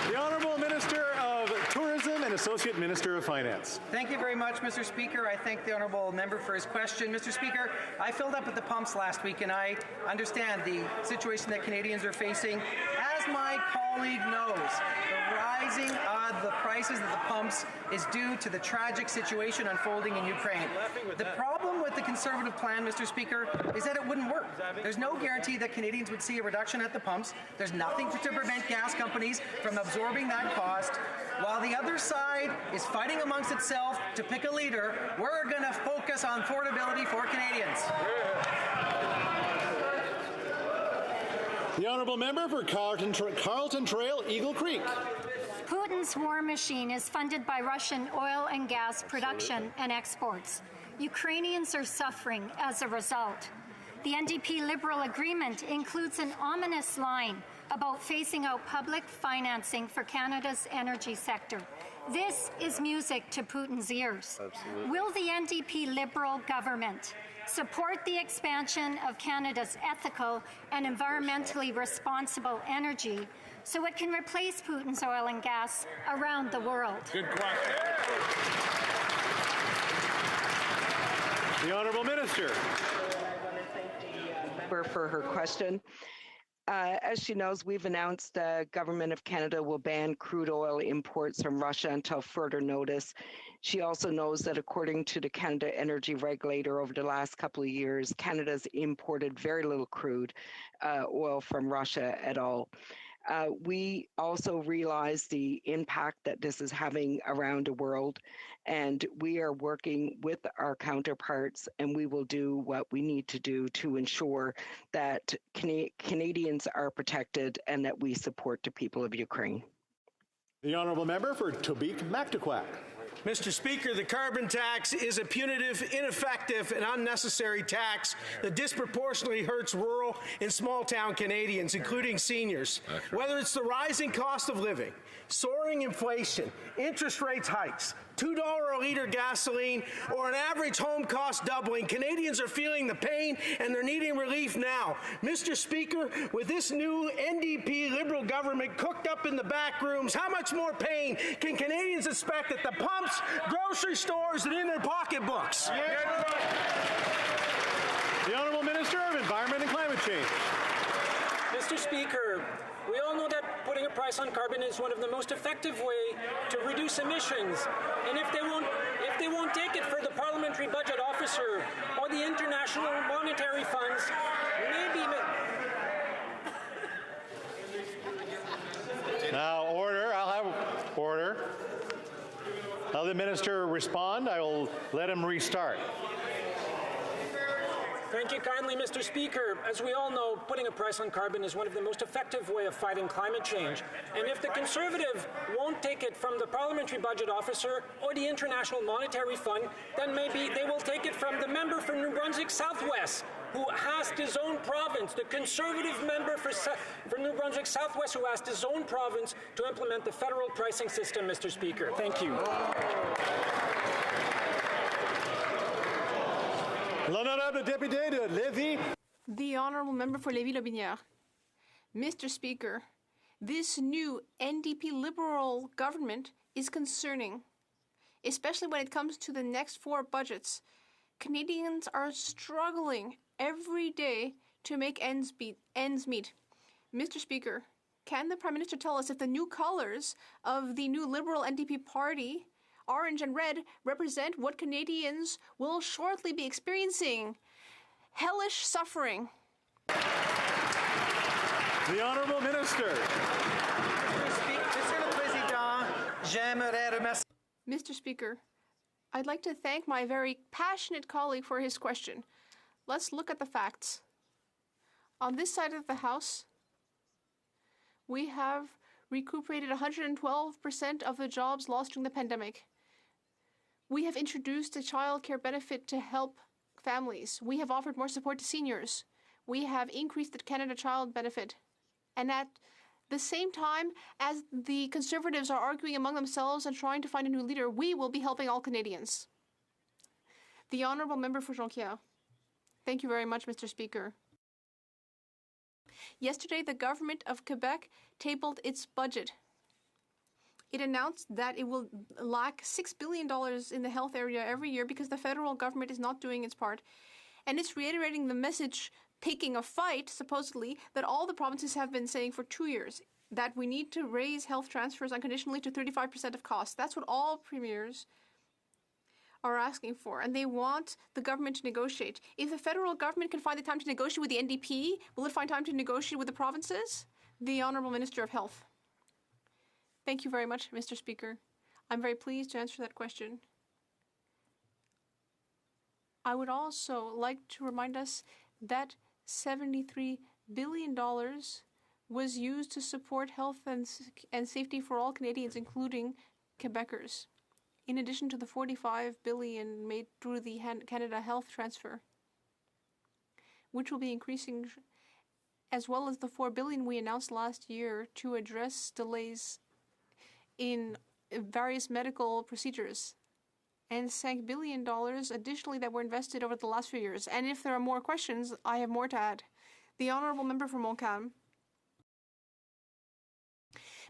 Speaker 3: The Honourable Minister of Tourism and Associate Minister of Finance.
Speaker 2: Thank you very much, Mr. Speaker. I thank the Honourable Member for his question. Mr. Speaker, I filled up at the pumps last week and I understand the situation that Canadians are facing. As my colleague knows, the rising of the prices at the pumps is due to the tragic situation unfolding in Ukraine. The problem with the Conservative plan, Mr. Speaker, is that it wouldn't work. There's no guarantee that Canadians would see a reduction at the pumps. There's nothing to prevent gas companies from absorbing that cost. While the other side is fighting amongst itself to pick a leader, we're going to focus on affordability for Canadians.
Speaker 3: The Honourable Member for Carleton Trail, Eagle Creek.
Speaker 6: Putin's war machine is funded by Russian oil and gas production and exports. Ukrainians are suffering as a result. The NDP Liberal agreement includes an ominous line about phasing out public financing for Canada's energy sector. This is music to Putin's ears. Absolutely. Will the NDP Liberal government support the expansion of Canada's ethical and environmentally responsible energy so it can replace Putin's oil and gas around the world?
Speaker 3: Good question. The Honourable Minister.
Speaker 8: I want to thank the member for her question. As she knows, we've announced the Government of Canada will ban crude oil imports from Russia until further notice. She also knows that according to the Canada Energy Regulator over the last couple of years, Canada's imported very little crude oil from Russia at all. We also realize the impact that this is having around the world, and we are working with our counterparts, and we will do what we need to do to ensure that Canadians are protected and that we support the people of Ukraine.
Speaker 3: The Honourable Member for Tobique-Mactaquac.
Speaker 10: Mr. Speaker, the carbon tax is a punitive, ineffective, and unnecessary tax that disproportionately hurts rural and small-town Canadians, including seniors. Whether it's the rising cost of living, soaring inflation, interest rates hikes, $2 a litre gasoline, or an average home cost doubling, Canadians are feeling the pain and they're needing relief now. Mr. Speaker, with this new NDP Liberal government cooked up in the back rooms, how much more pain can Canadians expect at the pumps, grocery stores, and in their pocketbooks?
Speaker 3: The Honourable Minister of Environment and Climate Change.
Speaker 25: Mr. Speaker, we all know that putting a price on carbon is one of the most effective ways to reduce emissions. And if they won't take it for the Parliamentary Budget Officer or the International Monetary Funds, maybe...
Speaker 3: Now, order. I'll have order. I'll the Minister respond. I will let him restart.
Speaker 25: Thank you kindly, Mr. Speaker. As we all know, putting a price on carbon is one of the most effective ways of fighting climate change. And if the Conservative won't take it from the Parliamentary Budget Officer or the International Monetary Fund, then maybe they will take it from the member for New Brunswick Southwest, who asked his own province, the Conservative member for New Brunswick Southwest, who asked his own province to implement the federal pricing system, Mr. Speaker. Thank you.
Speaker 3: L'honorable député de Lévis.
Speaker 20: The Honourable Member for Lévis-Lobinière. Mr. Speaker, this new NDP Liberal government is concerning, especially when it comes to the next 4 budgets. Canadians are struggling every day to make ends meet. Mr. Speaker, Can the Prime Minister tell us if the new colors of the new Liberal NDP party, orange and red, represent what Canadians will shortly be experiencing? Hellish suffering.
Speaker 3: The Honourable Minister.
Speaker 20: Mr. Speaker, I'd like to thank my very passionate colleague for his question. Let's look at the facts. On this side of the House, we have recuperated 112% of the jobs lost during the pandemic. We have introduced a child care benefit to help families. We have offered more support to seniors. We have increased the Canada Child Benefit. And at the same time as the Conservatives are arguing among themselves and trying to find a new leader, we will be helping all Canadians. The Honourable Member for Jonquière. Thank you very much, Mr. Speaker. Yesterday, the government of Quebec tabled its budget. It announced that it will lack $6 billion in the health area every year because the federal government is not doing its part. And it's reiterating the message, taking a fight, supposedly, that all the provinces have been saying for 2 years, that we need to raise health transfers unconditionally to 35% of costs. That's what all premiers are asking for, and they want the government to negotiate. If the federal government can find the time to negotiate with the NDP, will it find time to negotiate with the provinces? The Honourable Minister of Health. Thank you very much, Mr. Speaker. I'm very pleased to answer that question. I would also like to remind us that $73 billion was used to support health and safety for all Canadians, including Quebecers, in addition to the $45 billion made through the Canada Health Transfer, which will be increasing, as well as the $4 billion we announced last year to address delays in various medical procedures, and $5 billion additionally that were invested over the last few years. And if there are more questions, I have more to add. The Honourable Member for Montcalm.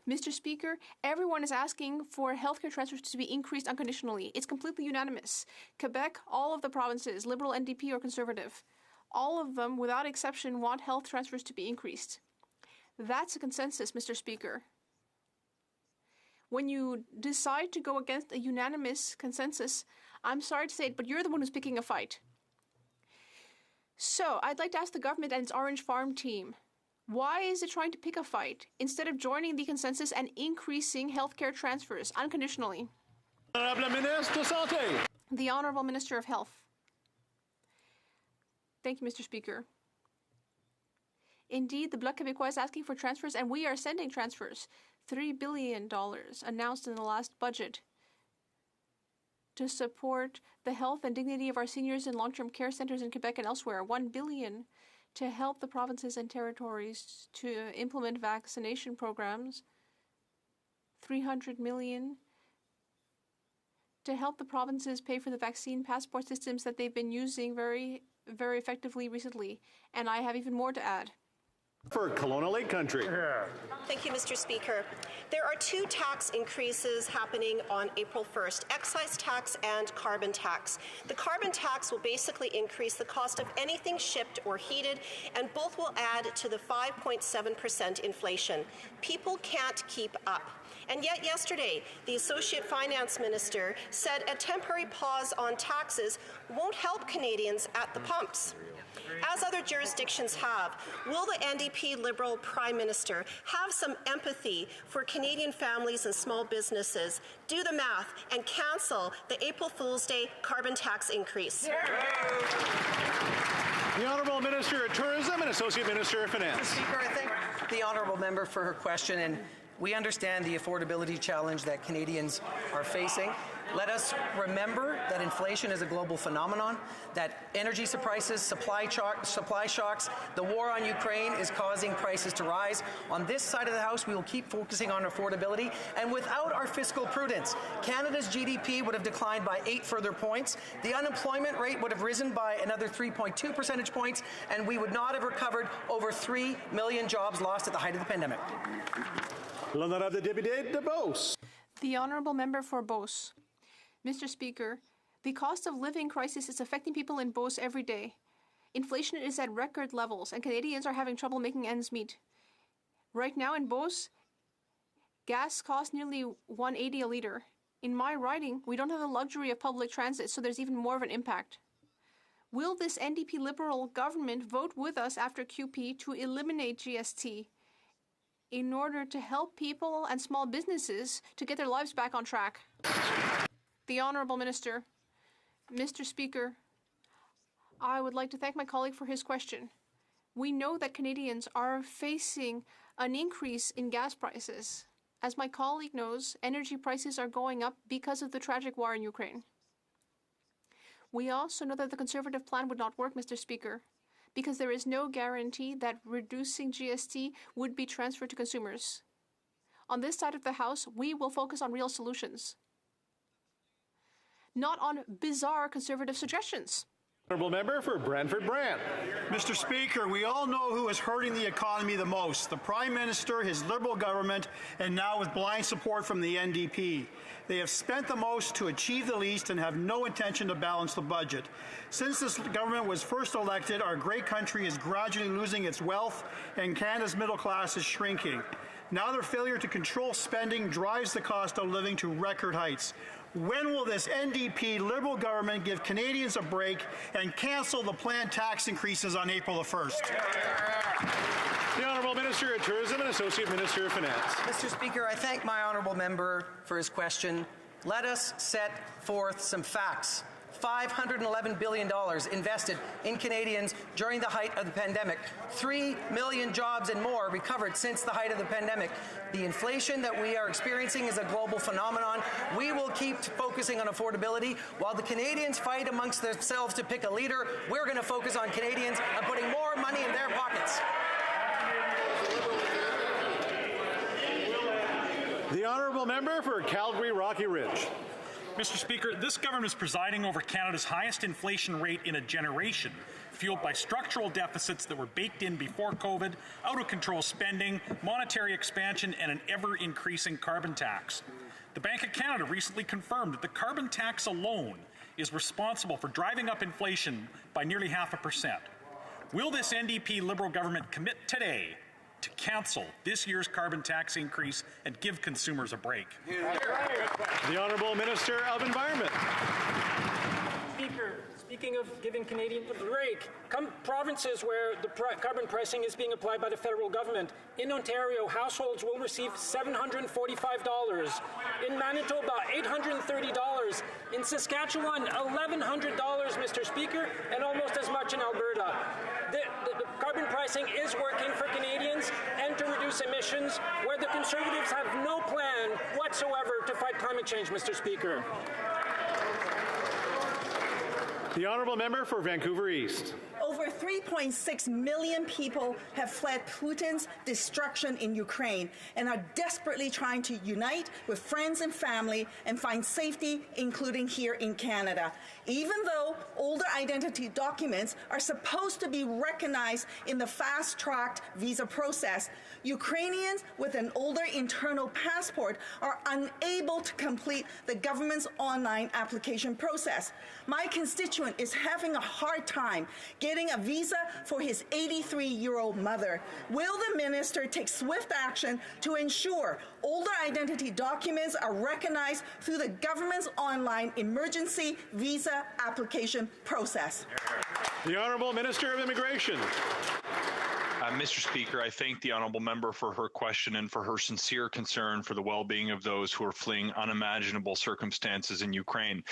Speaker 20: Mr. Speaker, everyone is asking for healthcare transfers to be increased unconditionally. It's completely unanimous. Quebec, all of the provinces, Liberal, NDP, or Conservative, all of them, without exception, want health transfers to be increased. That's a consensus, Mr. Speaker. When you decide to go against a unanimous consensus, I'm sorry to say it, but you're the one who's picking a fight. So, I'd like to ask the government and its Orange Farm team, why is it trying to pick a fight instead of joining the consensus and increasing healthcare transfers unconditionally? The Honourable Minister of Health. Thank you, Mr. Speaker. Indeed, the Bloc Québécois is asking for transfers, and we are sending transfers. $3 billion announced in the last budget to support the health and dignity of our seniors in long-term care centres in Quebec and elsewhere. $1 billion to help the provinces and territories to implement vaccination programs. $300 million to help the provinces pay for the vaccine passport systems that they've been using very, very effectively recently. And I have even more to add.
Speaker 3: For Kelowna Lake Country.
Speaker 11: Thank you, Mr. Speaker. There are two tax increases happening on April 1st, excise tax and carbon tax. The carbon tax will basically increase the cost of anything shipped or heated, and both will add to the 5.7% inflation. People can't keep up. And yet yesterday, the Associate Finance Minister said a temporary pause on taxes won't help Canadians at the pumps. As other jurisdictions have, will the NDP Liberal Prime Minister have some empathy for Canadian families and small businesses, do the math, and cancel the April Fool's Day carbon tax increase?
Speaker 3: The Honourable Minister of Tourism and Associate Minister of Finance.
Speaker 2: Speaker, I thank the Honourable Member for her question, and we understand the affordability challenge that Canadians are facing. Let us remember that inflation is a global phenomenon, that energy prices, supply shocks, the war on Ukraine is causing prices to rise. On this side of the House, we will keep focusing on affordability, and without our fiscal prudence, Canada's GDP would have declined by 8 further points, the unemployment rate would have risen by another 3.2 percentage points, and we would not have recovered over 3 million jobs lost at the height of the pandemic.
Speaker 3: L'honorable député de Beauce.
Speaker 20: The Honourable Member for Beauce. Mr. Speaker, the cost of living crisis is affecting people in Beauce every day. Inflation is at record levels, and Canadians are having trouble making ends meet. Right now in Beauce, gas costs nearly $1.80 a litre. In my riding, we don't have the luxury of public transit, so there's even more of an impact. Will this NDP Liberal government vote with us after QP to eliminate GST in order to help people and small businesses to get their lives back on track? The Honourable Minister. Mr. Speaker, I would like to thank my colleague for his question. We know that Canadians are facing an increase in gas prices. As my colleague knows, energy prices are going up because of the tragic war in Ukraine. We also know that the Conservative plan would not work, Mr. Speaker, because there is no guarantee that reducing GST would be transferred to consumers. On this side of the House, we will focus on real solutions, not on bizarre Conservative suggestions.
Speaker 3: Honourable Member for Brantford Brant.
Speaker 12: Mr. Speaker, we all know who is hurting the economy the most, the Prime Minister, his Liberal government, and now with blind support from the NDP. They have spent the most to achieve the least and have no intention to balance the budget. Since this government was first elected, our great country is gradually losing its wealth and Canada's middle class is shrinking. Now their failure to control spending drives the cost of living to record heights. When will this NDP Liberal government give Canadians a break and cancel the planned tax increases on April the 1st?
Speaker 3: The Honourable Minister of Tourism and Associate Minister of Finance.
Speaker 2: Mr. Speaker, I thank my honourable member for his question. Let us set forth some facts. $511 billion invested in Canadians during the height of the pandemic. 3 million jobs and more recovered since the height of the pandemic. The inflation that we are experiencing is a global phenomenon. We will keep focusing on affordability. While the Canadians fight amongst themselves to pick a leader, we're going to focus on Canadians and putting more money in their pockets.
Speaker 3: The Honourable Member for Calgary Rocky Ridge.
Speaker 14: Mr. Speaker, this government is presiding over Canada's highest inflation rate in a generation, fueled by structural deficits that were baked in before COVID, out-of-control spending, monetary expansion, and an ever-increasing carbon tax. The Bank of Canada recently confirmed that the carbon tax alone is responsible for driving up inflation by nearly 0.5%. Will this NDP Liberal government commit today to cancel this year's carbon tax increase and give consumers a break?
Speaker 3: The Honourable Minister of Environment.
Speaker 25: Speaker, speaking of giving Canadians a break, come provinces where the carbon pricing is being applied by the federal government. In Ontario, households will receive $745. In Manitoba, $830. In Saskatchewan, $1,100, Mr. Speaker, and almost as much in Alberta. The carbon pricing is working for Canadians and to reduce emissions, where the Conservatives have no plan whatsoever to fight climate change, Mr. Speaker.
Speaker 3: The Honourable Member for Vancouver East.
Speaker 15: Over 3.6 million people have fled Putin's destruction in Ukraine and are desperately trying to unite with friends and family and find safety, including here in Canada. Even though older identity documents are supposed to be recognized in the fast-tracked visa process, Ukrainians with an older internal passport are unable to complete the government's online application process. My constituent is having a hard time getting a visa for his 83-year-old mother. Will the minister take swift action to ensure older identity documents are recognized through the government's online emergency visa application process?
Speaker 3: The Honourable Minister of Immigration.
Speaker 16: Mr. Speaker, I thank the honourable member for her question and for her sincere concern for the well-being of those who are fleeing unimaginable circumstances in Ukraine.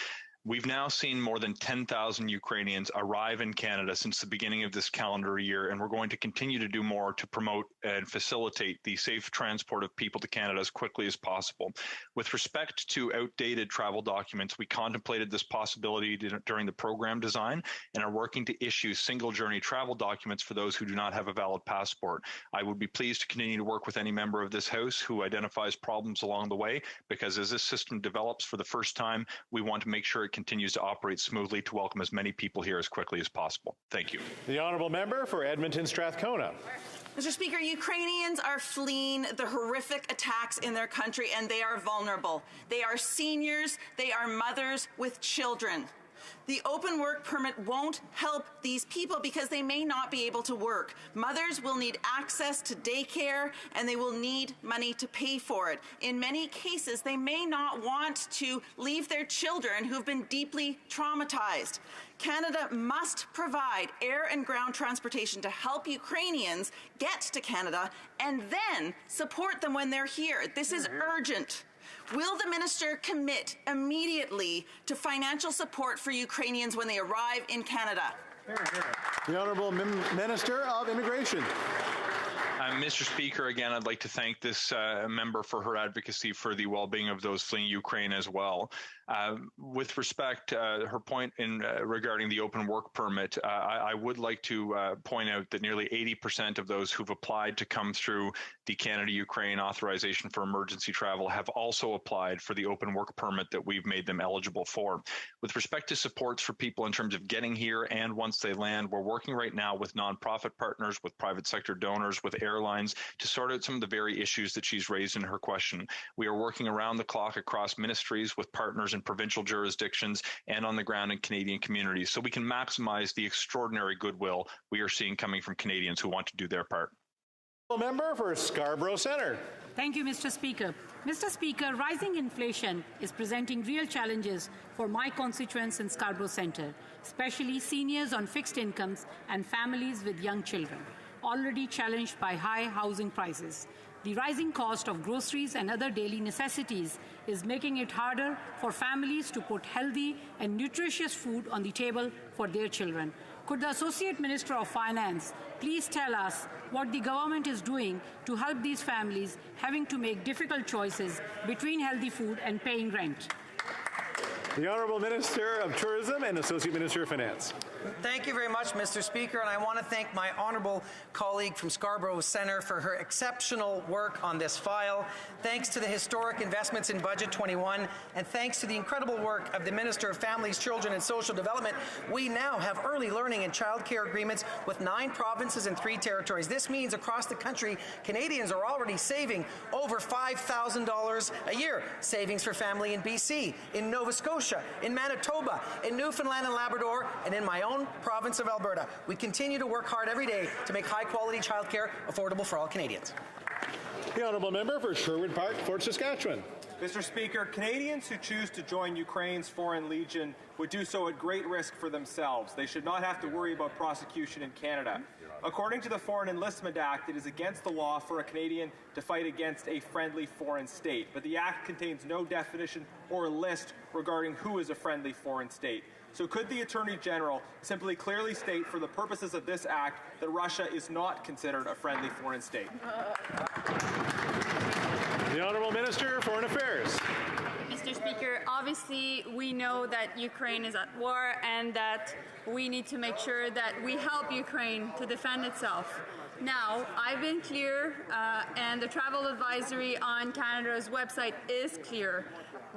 Speaker 16: We've now seen more than 10,000 Ukrainians arrive in Canada since the beginning of this calendar year, and we're going to continue to do more to promote and facilitate the safe transport of people to Canada as quickly as possible. With respect to outdated travel documents, we contemplated this possibility during the program design and are working to issue single journey travel documents for those who do not have a valid passport. I would be pleased to continue to work with any member of this House who identifies problems along the way, because as this system develops for the first time, we want to make sure it continues to operate smoothly to welcome as many people here as quickly as possible. Thank you.
Speaker 3: The Honourable Member for Edmonton Strathcona.
Speaker 17: Mr. Speaker, Ukrainians are fleeing the horrific attacks in their country, and they are vulnerable. They are seniors, they are mothers with children. The open work permit won't help these people because they may not be able to work. Mothers will need access to daycare and they will need money to pay for it. In many cases, they may not want to leave their children who've been deeply traumatized. Canada must provide air and ground transportation to help Ukrainians get to Canada and then support them when they're here. This is urgent. Will the minister commit immediately to financial support for Ukrainians when they arrive in Canada?
Speaker 3: The Honourable Minister of Immigration.
Speaker 16: Mr. Speaker, again, I'd like to thank this member for her advocacy for the well-being of those fleeing Ukraine as well. With respect, her point regarding the open work permit, I would like to point out that nearly 80% of those who've applied to come through the Canada-Ukraine authorization for emergency travel have also applied for the open work permit that we've made them eligible for. With respect to supports for people in terms of getting here and once they land, we're working right now with nonprofit partners, with private sector donors, with airlines to sort out some of the very issues that she's raised in her question. We are working around the clock across ministries with partners in provincial jurisdictions and on the ground in Canadian communities so we can maximize the extraordinary goodwill we are seeing coming from Canadians who want to do their part.
Speaker 3: Member for Scarborough Centre.
Speaker 4: Thank you, Mr. Speaker. Mr. Speaker, rising inflation is presenting real challenges for my constituents in Scarborough Centre, especially seniors on fixed incomes and families with young children, already challenged by high housing prices. The rising cost of groceries and other daily necessities is making it harder for families to put healthy and nutritious food on the table for their children. Could the Associate Minister of Finance please tell us what the government is doing to help these families having to make difficult choices between healthy food and paying rent?
Speaker 3: The Honourable Minister of Tourism and Associate Minister of Finance.
Speaker 2: Thank you very much, Mr. Speaker, and I want to thank my honourable colleague from Scarborough Centre for her exceptional work on this file. Thanks to the historic investments in Budget 21, and thanks to the incredible work of the Minister of Families, Children and Social Development, we now have early learning and childcare agreements with 9 provinces and 3 territories. This means across the country, Canadians are already saving over $5,000 a year. Savings for family in BC, in Nova Scotia, in Manitoba, in Newfoundland and Labrador, and in my own province of Alberta. We continue to work hard every day to make high-quality childcare affordable for all Canadians.
Speaker 3: The Honourable Member for Sherwood Park, Fort Saskatchewan.
Speaker 7: Mr. Speaker, Canadians who choose to join Ukraine's Foreign Legion would do so at great risk for themselves. They should not have to worry about prosecution in Canada. According to the Foreign Enlistment Act, it is against the law for a Canadian to fight against a friendly foreign state, but the Act contains no definition or list regarding who is a friendly foreign state. So could the Attorney General simply clearly state for the purposes of this Act that Russia is not considered a friendly foreign state?
Speaker 3: The Honourable Minister of Foreign Affairs.
Speaker 13: Mr. Speaker, obviously we know that Ukraine is at war and that we need to make sure that we help Ukraine to defend itself. Now, I've been clear, and the travel advisory on Canada's website is clear.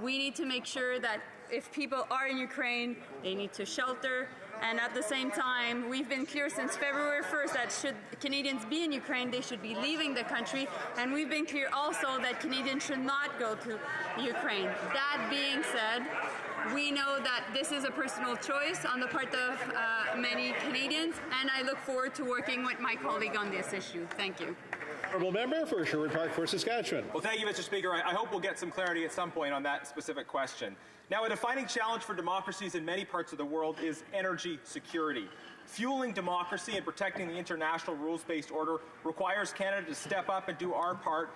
Speaker 13: We need to make sure that if people are in Ukraine, they need to shelter. And at the same time, we've been clear since February 1st that should Canadians be in Ukraine, they should be leaving the country. And we've been clear also that Canadians should not go to Ukraine. That being said, we know that this is a personal choice on the part of many Canadians, and I look forward to working with my colleague on this issue. Thank you.
Speaker 3: Honourable Member for Sherwood Park, Fort Saskatchewan.
Speaker 7: Well, thank you, Mr. Speaker. I hope we'll get some clarity at some point on that specific question. Now, a defining challenge for democracies in many parts of the world is energy security. Fueling democracy and protecting the international rules-based order requires Canada to step up and do our part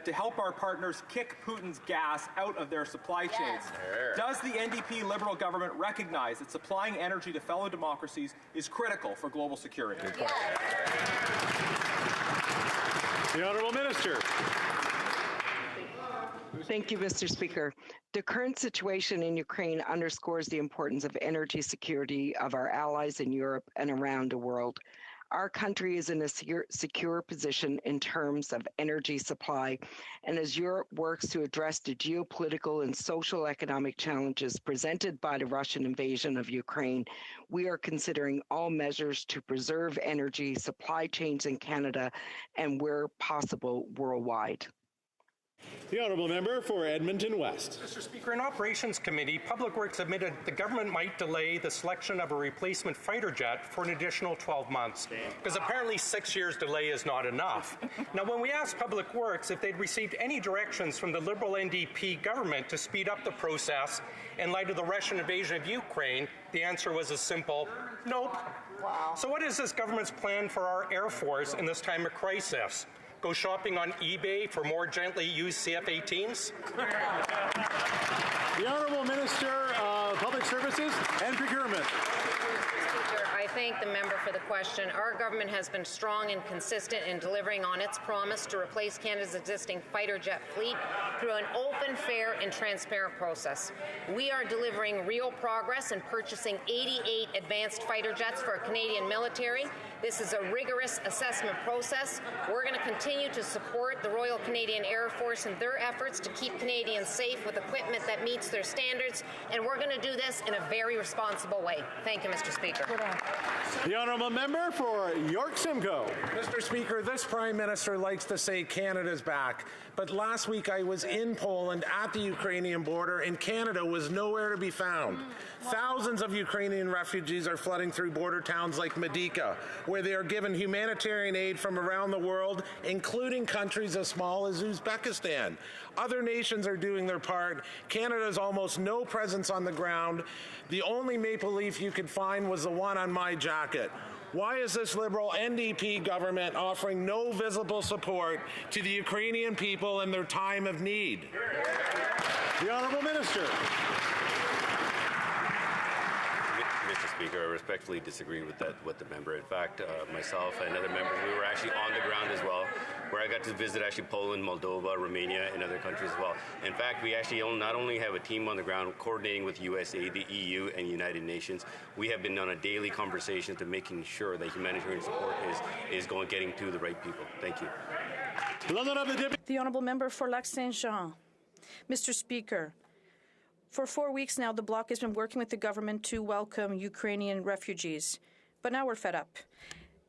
Speaker 7: to help our partners kick Putin's gas out of their supply chains. Does the NDP Liberal government recognize that supplying energy to fellow democracies is critical for global security?
Speaker 3: The Honourable Minister.
Speaker 8: Thank you, Mr. Speaker. The current situation in Ukraine underscores the importance of energy security of our allies in Europe and around the world. Our country is in a secure position in terms of energy supply, and as Europe works to address the geopolitical and social economic challenges presented by the Russian invasion of Ukraine, we are considering all measures to preserve energy supply chains in Canada and, where possible, worldwide.
Speaker 3: The Honourable Member for Edmonton West.
Speaker 1: Mr. Speaker, in Operations Committee, Public Works admitted the government might delay the selection of a replacement fighter jet for an additional 12 months, because apparently 6 years delay is not enough. Now, when we asked Public Works if they'd received any directions from the Liberal NDP government to speed up the process in light of the Russian invasion of Ukraine, the answer was a simple nope. Wow. So what is this government's plan for our Air Force in this time of crisis? Go shopping on eBay for more gently used CF-18s?
Speaker 3: The Honourable Minister of Public Services and Procurement.
Speaker 9: I thank the member for the question. Our government has been strong and consistent in delivering on its promise to replace Canada's existing fighter jet fleet through an open, fair, and transparent process. We are delivering real progress in purchasing 88 advanced fighter jets for our Canadian military. This is a rigorous assessment process. We're going to continue to support the Royal Canadian Air Force in their efforts to keep Canadians safe with equipment that meets their standards, and we're going to do this in a very responsible way. Thank you, Mr. Speaker.
Speaker 3: The Honourable Member for York Simcoe.
Speaker 10: Mr. Speaker, this Prime Minister likes to say Canada's back, but last week I was in Poland at the Ukrainian border and Canada was nowhere to be found. Thousands of Ukrainian refugees are flooding through border towns like Medyka, where they are given humanitarian aid from around the world, including countries as small as Uzbekistan. Other nations are doing their part. Canada has almost no presence on the ground. The only maple leaf you could find was the one on my jacket. Why is this Liberal NDP government offering no visible support to the Ukrainian people in their time of need?
Speaker 3: The Honourable Minister.
Speaker 18: Mr. Speaker, I respectfully disagree with the member. In fact, myself and other members, we were actually on the ground as well, where I got to visit actually Poland, Moldova, Romania, and other countries as well. In fact, we actually not only have a team on the ground coordinating with USA, the EU, and United Nations, we have been on a daily conversation to making sure that humanitarian support is getting to the right people. Thank you.
Speaker 19: The Honourable Member for Lac-Saint-Jean. Mr. Speaker, for 4 weeks now, the Bloc has been working with the government to welcome Ukrainian refugees. But now we're fed up.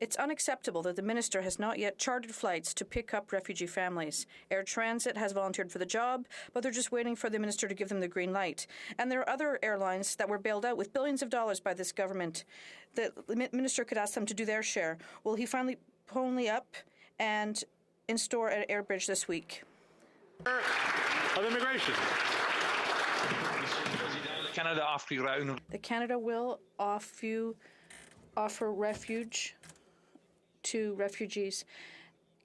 Speaker 19: It's unacceptable that the minister has not yet chartered flights to pick up refugee families. Air Transit has volunteered for the job, but they're just waiting for the minister to give them the green light. And there are other airlines that were bailed out with billions of dollars by this government. The minister could ask them to do their share. Will he finally pony up and install at Airbridge this week?
Speaker 3: Of immigration.
Speaker 19: The Canada will offer refuge to refugees.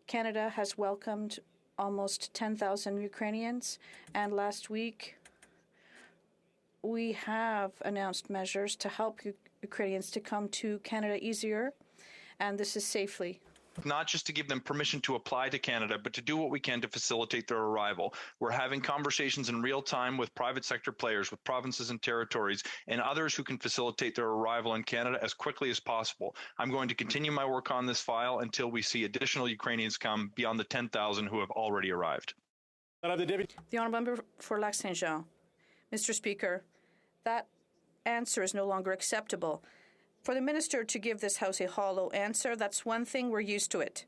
Speaker 19: Canada has welcomed almost 10,000 Ukrainians, and last week we have announced measures to help Ukrainians to come to Canada easier, and this is safely.
Speaker 16: Not just to give them permission to apply to Canada, but to do what we can to facilitate their arrival. We're having conversations in real time with private sector players, with provinces and territories, and others who can facilitate their arrival in Canada as quickly as possible. I'm going to continue my work on this file until we see additional Ukrainians come beyond the 10,000 who have already arrived.
Speaker 19: The Honourable Member for Lac-Saint-Jean. Mr. Speaker, that answer is no longer acceptable. For the minister to give this House a hollow answer, that's one thing, we're used to it.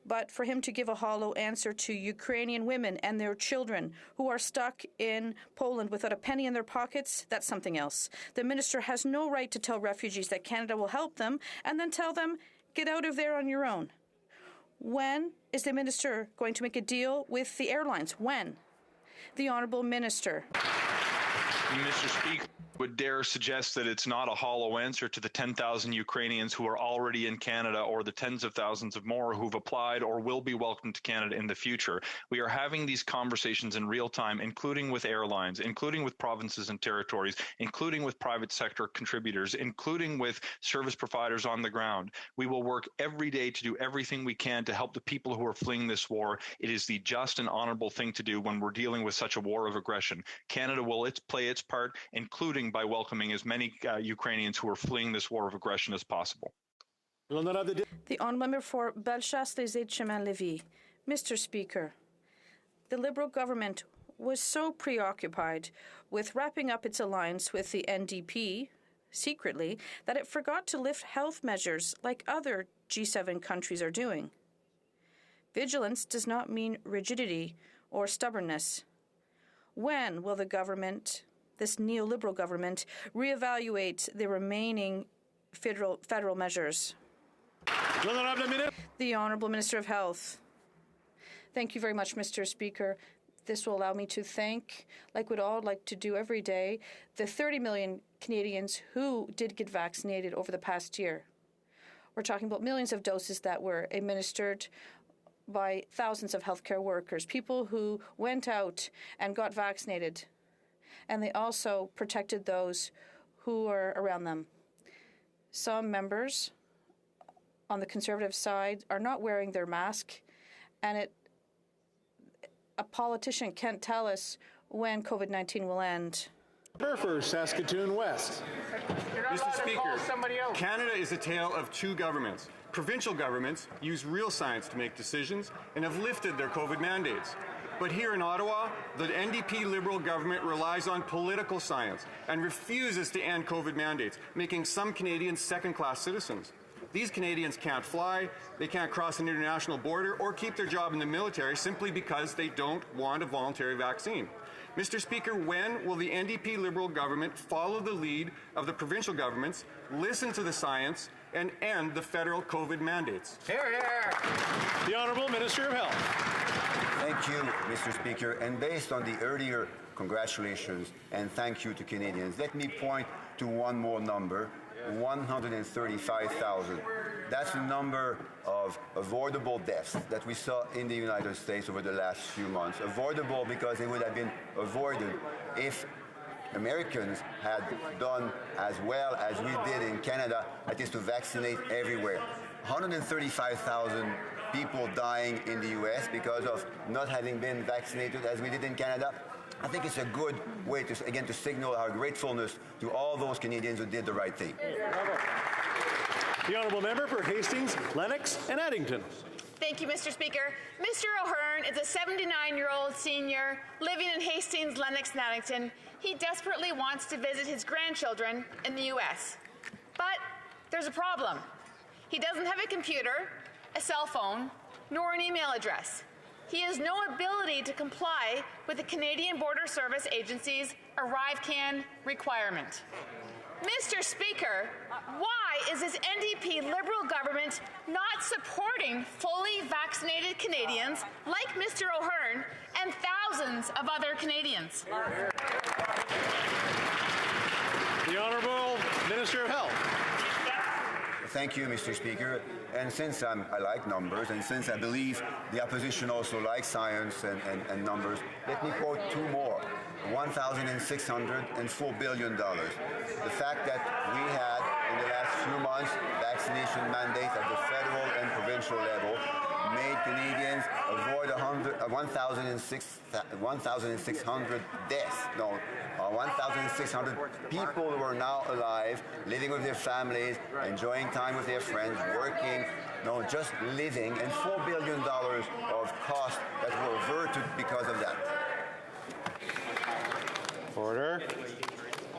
Speaker 19: But for him to give a hollow answer to Ukrainian women and their children who are stuck in Poland without a penny in their pockets, that's something else. The minister has no right to tell refugees that Canada will help them and then tell them, get out of there on your own. When is the minister going to make a deal with the airlines? When? The Honourable Minister.
Speaker 16: Mr. Speaker, would dare suggest that it's not a hollow answer to the 10,000 Ukrainians who are already in Canada, or the tens of thousands of more who've applied or will be welcomed to Canada in the future. We are having these conversations in real time, including with airlines, including with provinces and territories, including with private sector contributors, including with service providers on the ground. We will work every day to do everything we can to help the people who are fleeing this war. It is the just and honorable thing to do when we're dealing with such a war of aggression. Canada will play its part, including by welcoming as many Ukrainians who are fleeing this war of aggression as possible.
Speaker 19: The Honourable Member for Bellechasse-les-Aides-Chemin-Lévis. Mr. Speaker, the Liberal government was so preoccupied with wrapping up its alliance with the NDP secretly that it forgot to lift health measures like other G7 countries are doing. Vigilance does not mean rigidity or stubbornness? When will the government, this neoliberal government, reevaluate the remaining federal measures? The Honourable Minister of Health. Thank you very much, Mr. Speaker. This will allow me to thank, like we'd all like to do every day, the 30 million Canadians who did get vaccinated over the past year. We're talking about millions of doses that were administered by thousands of healthcare workers, people who went out and got vaccinated, and they also protected those who are around them. Some members on the Conservative side are not wearing their mask, and a politician can't tell us when COVID-19 will end.
Speaker 3: For Saskatoon West.
Speaker 5: Mr. Speaker, Canada is a tale of two governments. Provincial governments use real science to make decisions and have lifted their COVID mandates. But here in Ottawa, the NDP Liberal government relies on political science and refuses to end COVID mandates, making some Canadians second-class citizens. These Canadians can't fly, they can't cross an international border, or keep their job in the military simply because they don't want a voluntary vaccine. Mr. Speaker, when will the NDP Liberal government follow the lead of the provincial governments, listen to the science, and end the federal COVID mandates?
Speaker 3: Hear, hear. The Honourable Minister of Health.
Speaker 21: Thank you, Mr. Speaker. And based on the earlier congratulations and thank you to Canadians, let me point to one more number, 135,000. That's the number of avoidable deaths that we saw in the United States over the last few months. Avoidable because they would have been avoided if Americans had done as well as we did in Canada, that is to vaccinate everywhere. 135,000 people dying in the U.S. because of not having been vaccinated as we did in Canada. I think it's a good way to, again, to signal our gratefulness to all those Canadians who did the right thing.
Speaker 3: The Honourable Member for Hastings, Lennox and Addington.
Speaker 22: Thank you, Mr. Speaker. Mr. O'Hearn is a 79-year-old senior living in Hastings, Lennox and Addington. He desperately wants to visit his grandchildren in the U.S. But there's a problem. He doesn't have a computer, a cell phone, nor an email address. He has no ability to comply with the Canadian Border Service Agency's ArriveCan requirement. Mr. Speaker, why is this NDP Liberal government not supporting fully vaccinated Canadians like Mr. O'Hearn and thousands of other Canadians?
Speaker 3: The Honourable Minister of Health.
Speaker 21: Thank you, Mr. Speaker. And since I like numbers, and since I believe the opposition also likes science and numbers, let me quote two more. $1,600 and $4 billion. The fact that we had, in the last few months, vaccination mandates at the federal and provincial level made Canadians avoid 1,600 deaths. No, 1,600 people who are now alive, living with their families, enjoying time with their friends, working, no, just living, and $4 billion of costs that were averted because of that.
Speaker 3: Order.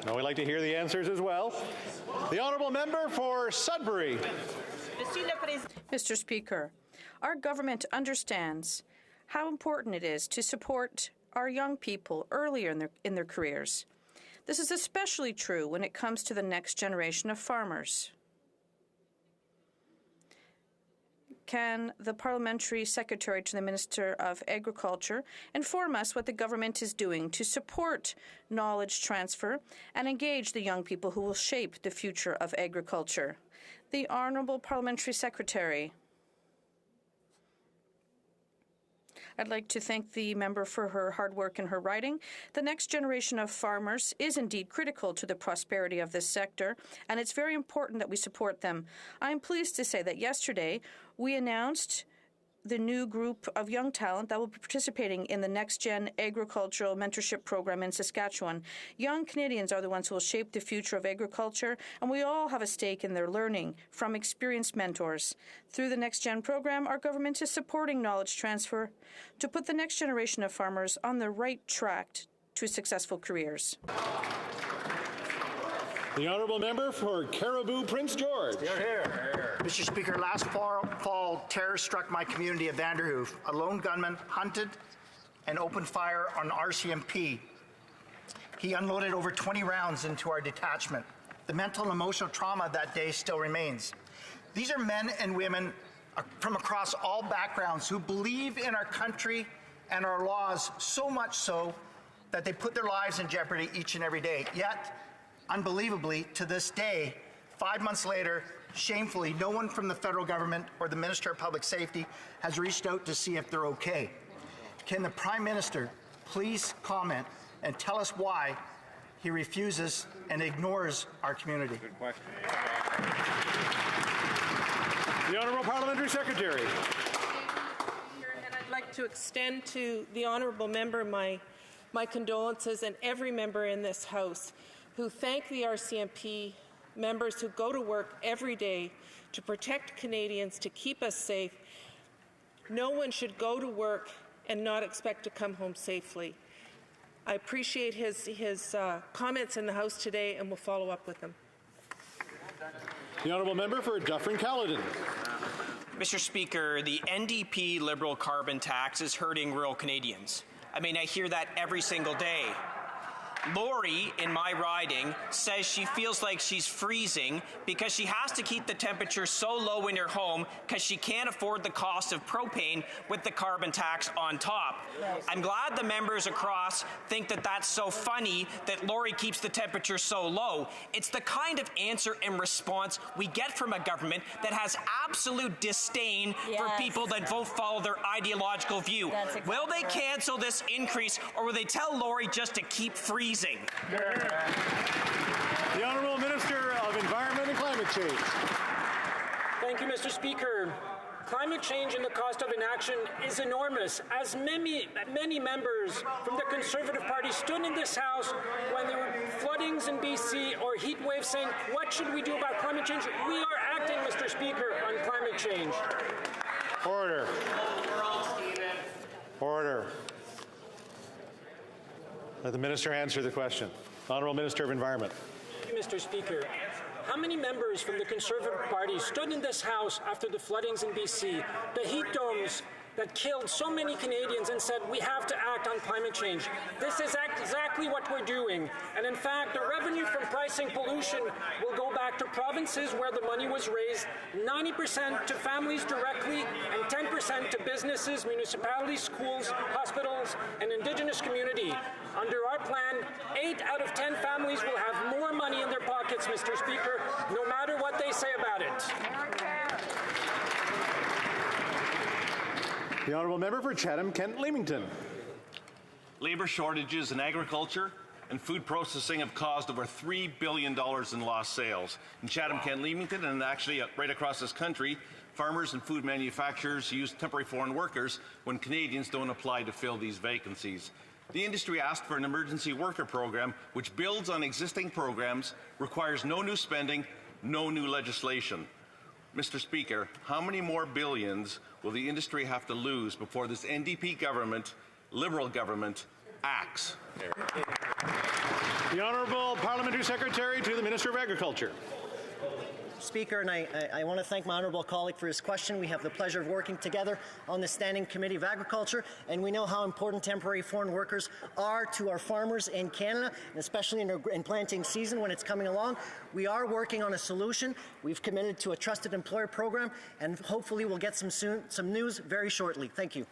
Speaker 3: Now we'd like to hear the answers as well. The Honourable Member for Sudbury.
Speaker 19: Mr. Speaker, our government understands how important it is to support our young people earlier in their careers. This is especially true when it comes to the next generation of farmers. Can the Parliamentary Secretary to the Minister of Agriculture inform us what the government is doing to support knowledge transfer and engage the young people who will shape the future of agriculture? The Honourable Parliamentary Secretary. I'd like to thank the member for her hard work and her writing. The next generation of farmers is indeed critical to the prosperity of this sector, and it's very important that we support them. I'm pleased to say that yesterday we announced the new group of young talent that will be participating in the Next Gen Agricultural Mentorship Program in Saskatchewan. Young Canadians are the ones who will shape the future of agriculture, and we all have a stake in their learning from experienced mentors. Through the Next Gen program, our government is supporting knowledge transfer to put the next generation of farmers on the right track to successful careers.
Speaker 3: The Honourable Member for Caribou Prince George.
Speaker 23: Here. Mr. Speaker, last fall, terror struck my community of Vanderhoof. A lone gunman hunted
Speaker 6: and opened fire on RCMP. He unloaded over 20 rounds into our detachment. The mental and emotional trauma of that day still remains. These are men and women from across all backgrounds who believe in our country and our laws so much so that they put their lives in jeopardy each and every day. Yet, unbelievably, to this day, 5 months later, shamefully, no one from the federal government or the Minister of Public Safety has reached out to see if they're okay. Can the Prime Minister please comment and tell us why he refuses and ignores our community?
Speaker 5: Good question.
Speaker 3: The Honourable Parliamentary Secretary.
Speaker 11: And I'd like to extend to the Honourable Member my condolences, and every member in this House who thank the RCMP members who go to work every day to protect Canadians, to keep us safe. No one should go to work and not expect to come home safely. I appreciate his comments in the House today, and will follow up with them.
Speaker 3: The Honourable Member for Dufferin-Caledon.
Speaker 12: Mr. Speaker, the NDP Liberal carbon tax is hurting rural Canadians. I mean, I hear that every single day. Lori, in my riding, says she feels like she's freezing because she has to keep the temperature so low in her home because she can't afford the cost of propane with the carbon tax on top. I'm glad the members across think that that's so funny that Lori keeps the temperature so low. It's the kind of answer and response we get from a government that has absolute disdain for people that won't follow their ideological view. Will they cancel this increase, or will they tell Lori just to keep freezing?
Speaker 3: The Honourable Minister of Environment and Climate Change.
Speaker 25: Thank you, Mr. Speaker. Climate change and the cost of inaction is enormous. As many members from the Conservative Party stood in this House when there were floodings in BC or heat waves saying, what should we do about climate change? We are acting, Mr. Speaker, on climate change.
Speaker 3: Order. Order. Let the Minister answer the question. Honourable Minister of Environment.
Speaker 25: Thank you, Mr. Speaker. How many members from the Conservative Party stood in this House after the floodings in BC, the heat domes that killed so many Canadians, and said we have to act on climate change? This is exactly what we're doing. And in fact, the revenue from pricing pollution will go back to provinces where the money was raised, 90% to families directly, and 10% to businesses, municipalities, schools, hospitals, and Indigenous community. Under our plan, 8 out of 10 families will have more money in their pockets, Mr. Speaker, no matter what they say about it.
Speaker 3: The Honourable Member for Chatham-Kent-Leamington.
Speaker 20: Labour shortages in agriculture and food processing have caused over $3 billion in lost sales. In Chatham-Kent-Leamington, and actually right across this country, farmers and food manufacturers use temporary foreign workers when Canadians don't apply to fill these vacancies. The industry asked for an emergency worker program which builds on existing programs, requires no new spending, no new legislation. Mr. Speaker, how many more billions will the industry have to lose before this NDP government, Liberal government, acts?
Speaker 3: The Honourable Parliamentary Secretary to the Minister of Agriculture.
Speaker 24: Speaker, and I want to thank my honourable colleague for his question. We have the pleasure of working together on the Standing Committee of Agriculture, and we know how important temporary foreign workers are to our farmers in Canada, and especially in planting season when it's coming along. We are working on a solution. We've committed to a trusted employer program, and hopefully we'll get some news very shortly. Thank you.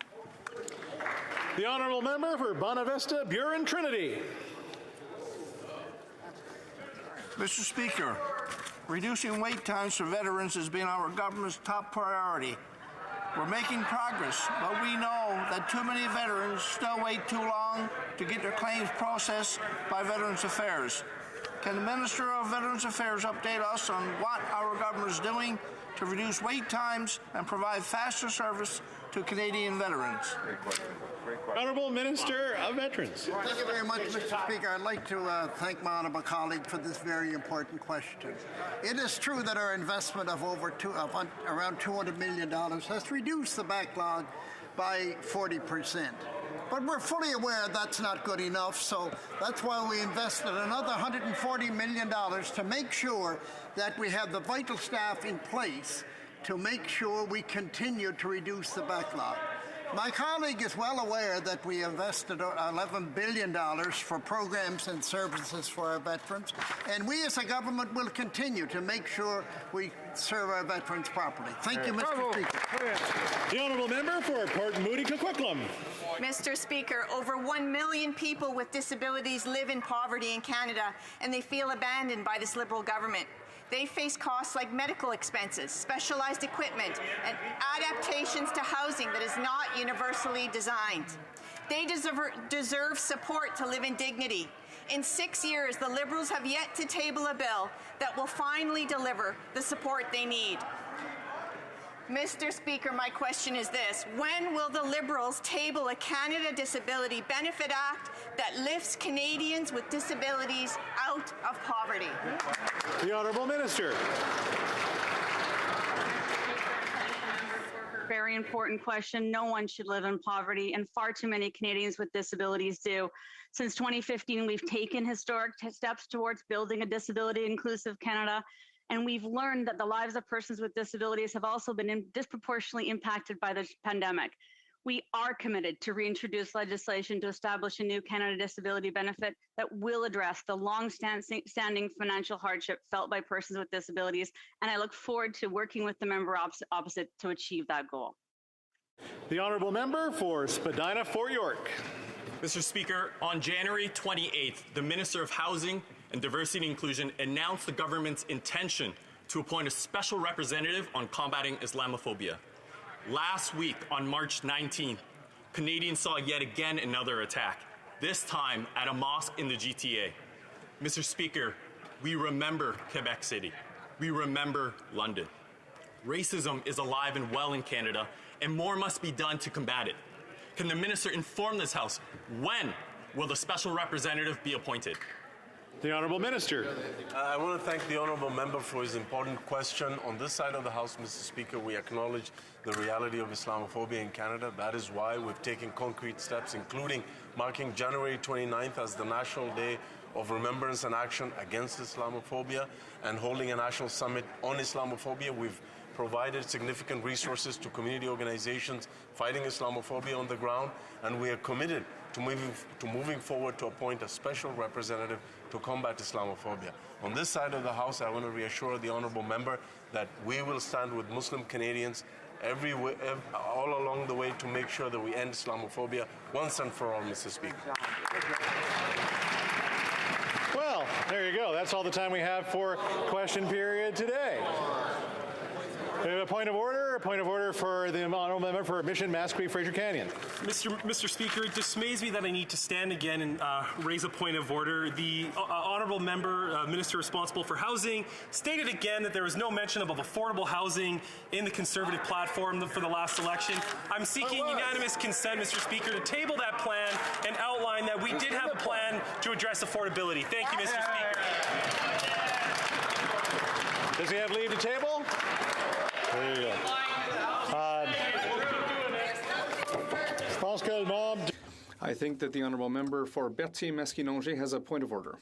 Speaker 3: The Honourable Member for Bonavista, Burin Trinity.
Speaker 26: Mr. Speaker, reducing wait times for veterans has been our government's top priority. We're making progress, but we know that too many veterans still wait too long to get their claims processed by Veterans Affairs. Can the Minister of Veterans Affairs update us on what our government is doing to reduce wait times and provide faster service to Canadian veterans?
Speaker 20: Great question.
Speaker 3: Honourable Minister of Veterans.
Speaker 27: Thank you very much, Mr. Speaker. I'd like to thank my honourable colleague for this very important question. It is true that our investment of around $200 million has reduced the backlog by 40%. But we're fully aware that's not good enough, so that's why we invested another $140 million to make sure that we have the vital staff in place to make sure we continue to reduce the backlog. My colleague is well aware that we invested $11 billion for programs and services for our veterans, and we as a government will continue to make sure we serve our veterans properly. Thank you, Mr. Speaker.
Speaker 3: The honourable member for Port Moody Coquitlam.
Speaker 2: Mr. Speaker, over 1 million people with disabilities live in poverty in Canada, and they feel abandoned by this Liberal government. They face costs like medical expenses, specialized equipment, and adaptations to housing that is not universally designed. They deserve support to live in dignity. In 6 years, the Liberals have yet to table a bill that will finally deliver the support they need. Mr. Speaker, my question is this. When will the Liberals table a Canada Disability Benefit Act that lifts Canadians with disabilities out of poverty?
Speaker 3: The Honourable Minister.
Speaker 4: Very important question. No one should live in poverty, and far too many Canadians with disabilities do. Since 2015, we've taken historic steps towards building a disability-inclusive Canada, and we've learned that the lives of persons with disabilities have also been disproportionately impacted by the pandemic. We are committed to reintroduce legislation to establish a new Canada Disability Benefit that will address the long-standing financial hardship felt by persons with disabilities, and I look forward to working with the member opposite to achieve that goal.
Speaker 3: The Honourable Member for Spadina Fort York.
Speaker 7: Mr. Speaker, on January 28th, the Minister of Housing and Diversity and Inclusion announced the government's intention to appoint a special representative on combating Islamophobia. Last week, on March 19th, Canadians saw yet again another attack, this time at a mosque in the GTA. Mr. Speaker, we remember Quebec City. We remember London. Racism is alive and well in Canada, and more must be done to combat it. Can the Minister inform this House when will the special representative be appointed?
Speaker 3: The Honourable Minister.
Speaker 13: I want to thank the Honourable Member for his important question. On this side of the House, Mr. Speaker, we acknowledge the reality of Islamophobia in Canada. That is why we've taken concrete steps, including marking January 29th as the National Day of Remembrance and Action Against Islamophobia and holding a national summit on Islamophobia. We've provided significant resources to community organizations fighting Islamophobia on the ground, and we are committed to moving forward to appoint a special representative to combat Islamophobia. On this side of the House, I want to reassure the Honourable Member that we will stand with Muslim Canadians all along the way to make sure that we end Islamophobia once and for all, Mr. Speaker.
Speaker 3: Well, there you go. That's all the time we have for question period today. We have a point of order for the Honourable Member for Mission Masquee Fraser Canyon.
Speaker 14: Mr. Speaker, it dismays me that I need to stand again and raise a point of order. The Honourable Member, Minister responsible for housing, stated again that there was no mention of affordable housing in the Conservative platform for the last election. I'm seeking unanimous consent, Mr. Speaker, to table that plan and outline that we did have a plan to address affordability. Thank you, Mr. Speaker.
Speaker 3: Does he have leave to table? There you go.
Speaker 15: I think that the Honourable Member for Berthier-Masquinongé has a point of order.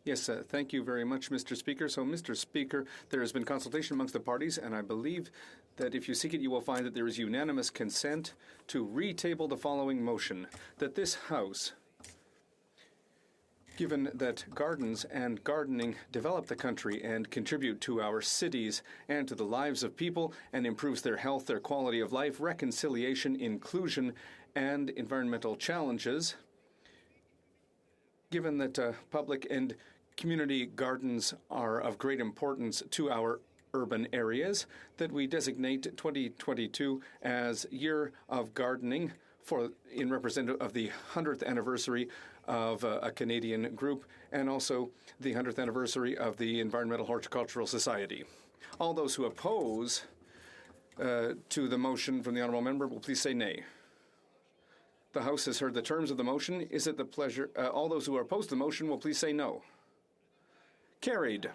Speaker 15: Yes, thank you very much, Mr. Speaker. So, Mr. Speaker, there has been consultation amongst the parties, and I believe that if you seek it, you will find that there is unanimous consent to retable the following motion, that this House, given that gardens and gardening develop the country and contribute to our cities and to the lives of people and improves their health, their quality of life, reconciliation, inclusion, and environmental challenges, given that public and community gardens are of great importance to our urban areas, that we designate 2022 as Year of Gardening in representative of the 100th anniversary of a Canadian group and also the 100th anniversary of the Environmental Horticultural Society. All those who oppose to the motion from the Honourable Member will please say nay. The House has heard the terms of the motion. Is it the pleasure? All those who are opposed to the motion will please say no. Carried.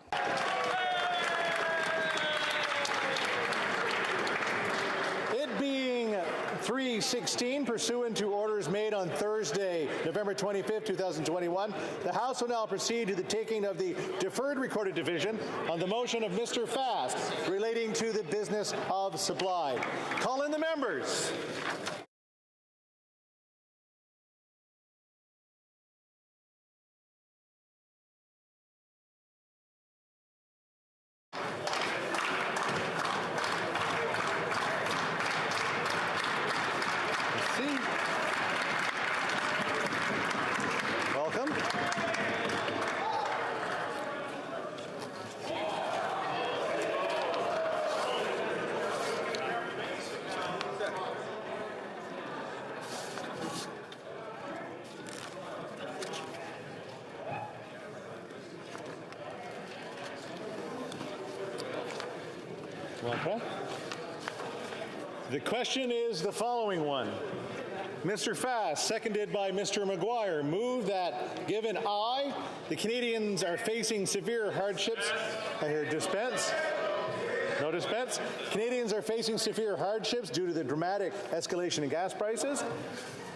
Speaker 3: It being 3:16, pursuant to Order orders made on Thursday, November 25th, 2021, the House will now proceed to the taking of the deferred recorded division on the motion of Mr. Fast relating to the business of supply. Call in the members. Welcome. Okay. The question is the following one. Mr. Fast, seconded by Mr. Maguire, move that given I, the Canadians are facing severe hardships. I hear dispense. No dispense. Canadians are facing severe hardships due to the dramatic escalation in gas prices.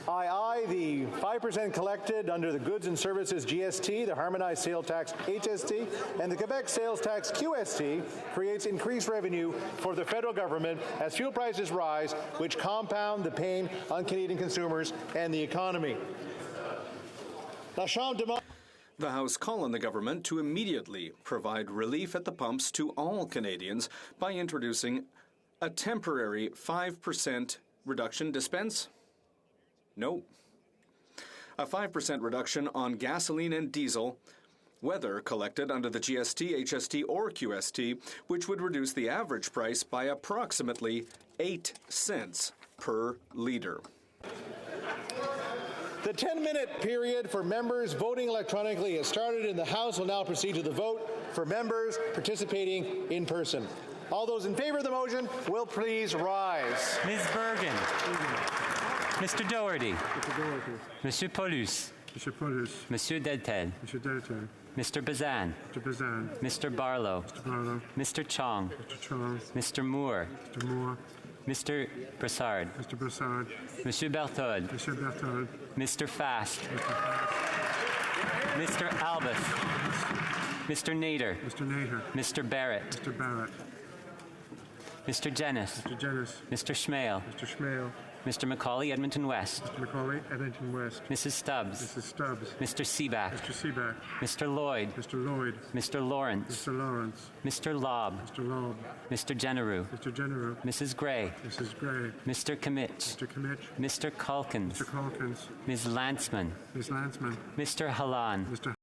Speaker 3: I, the 5% collected under the Goods and Services GST, the Harmonized Sales Tax HST, and the Quebec Sales Tax QST creates increased revenue for the federal government as fuel prices rise, which compound the pain on Canadian consumers and the economy.
Speaker 15: The House call on the government to immediately provide relief at the pumps to all Canadians by introducing a temporary 5% reduction. Dispense? No. A 5% reduction on gasoline and diesel, whether collected under the GST, HST, or QST, which would reduce the average price by approximately 8 cents per litre.
Speaker 3: The 10-minute period for members voting electronically has started, and the House will now proceed to the vote for members participating in person. All those in favor of the motion will please rise.
Speaker 1: Ms. Bergen. Mr. Doherty.
Speaker 8: Mr. Doherty.
Speaker 1: Monsieur Paulus.
Speaker 8: Mr. Paulus.
Speaker 1: Monsieur Deltel.
Speaker 8: Mr. Deltel.
Speaker 1: Mr. Bazan.
Speaker 8: Mr. Bazan.
Speaker 1: Mr. Barlow.
Speaker 8: Mr. Barlow.
Speaker 1: Mr. Chong.
Speaker 8: Mr. Chong.
Speaker 1: Mr. Moore.
Speaker 8: Mr. Moore.
Speaker 1: Mr. Brassard.
Speaker 8: Mr. Brassard.
Speaker 1: Monsieur Berthold.
Speaker 8: Mr. Berthold.
Speaker 1: Mr. Fast.
Speaker 8: Mr. Fast.
Speaker 1: Mr. Albus. Mr. Nader.
Speaker 8: Mr. Nader.
Speaker 1: Mr. Barrett.
Speaker 8: Mr. Barrett.
Speaker 1: Mr. Jennis.
Speaker 8: Mr. Jennis.
Speaker 1: Mr. Schmale.
Speaker 8: Mr. Schmale.
Speaker 1: Mr. Macaulay, Edmonton West.
Speaker 8: Mr. Macaulay, Edmonton West.
Speaker 1: Mrs. Stubbs.
Speaker 8: Mrs. Stubbs.
Speaker 1: Mr. Seaback.
Speaker 8: Mr. Seaback.
Speaker 1: Mr. Lloyd.
Speaker 8: Mr. Lloyd.
Speaker 1: Mr. Lawrence.
Speaker 8: Mr. Lawrence.
Speaker 1: Mr. Lobb.
Speaker 8: Mr. Lobb.
Speaker 1: Mr. Generou.
Speaker 8: Mr. Generou.
Speaker 1: Mrs. Gray.
Speaker 8: Mrs. Gray.
Speaker 1: Mr. Kimmich.
Speaker 8: Mr. Kimmich.
Speaker 1: Mr. Calkins.
Speaker 8: Mr. Calkins.
Speaker 1: Ms. Lantzman.
Speaker 8: Ms. Lantzman.
Speaker 1: Mr. Halan.
Speaker 8: Mr.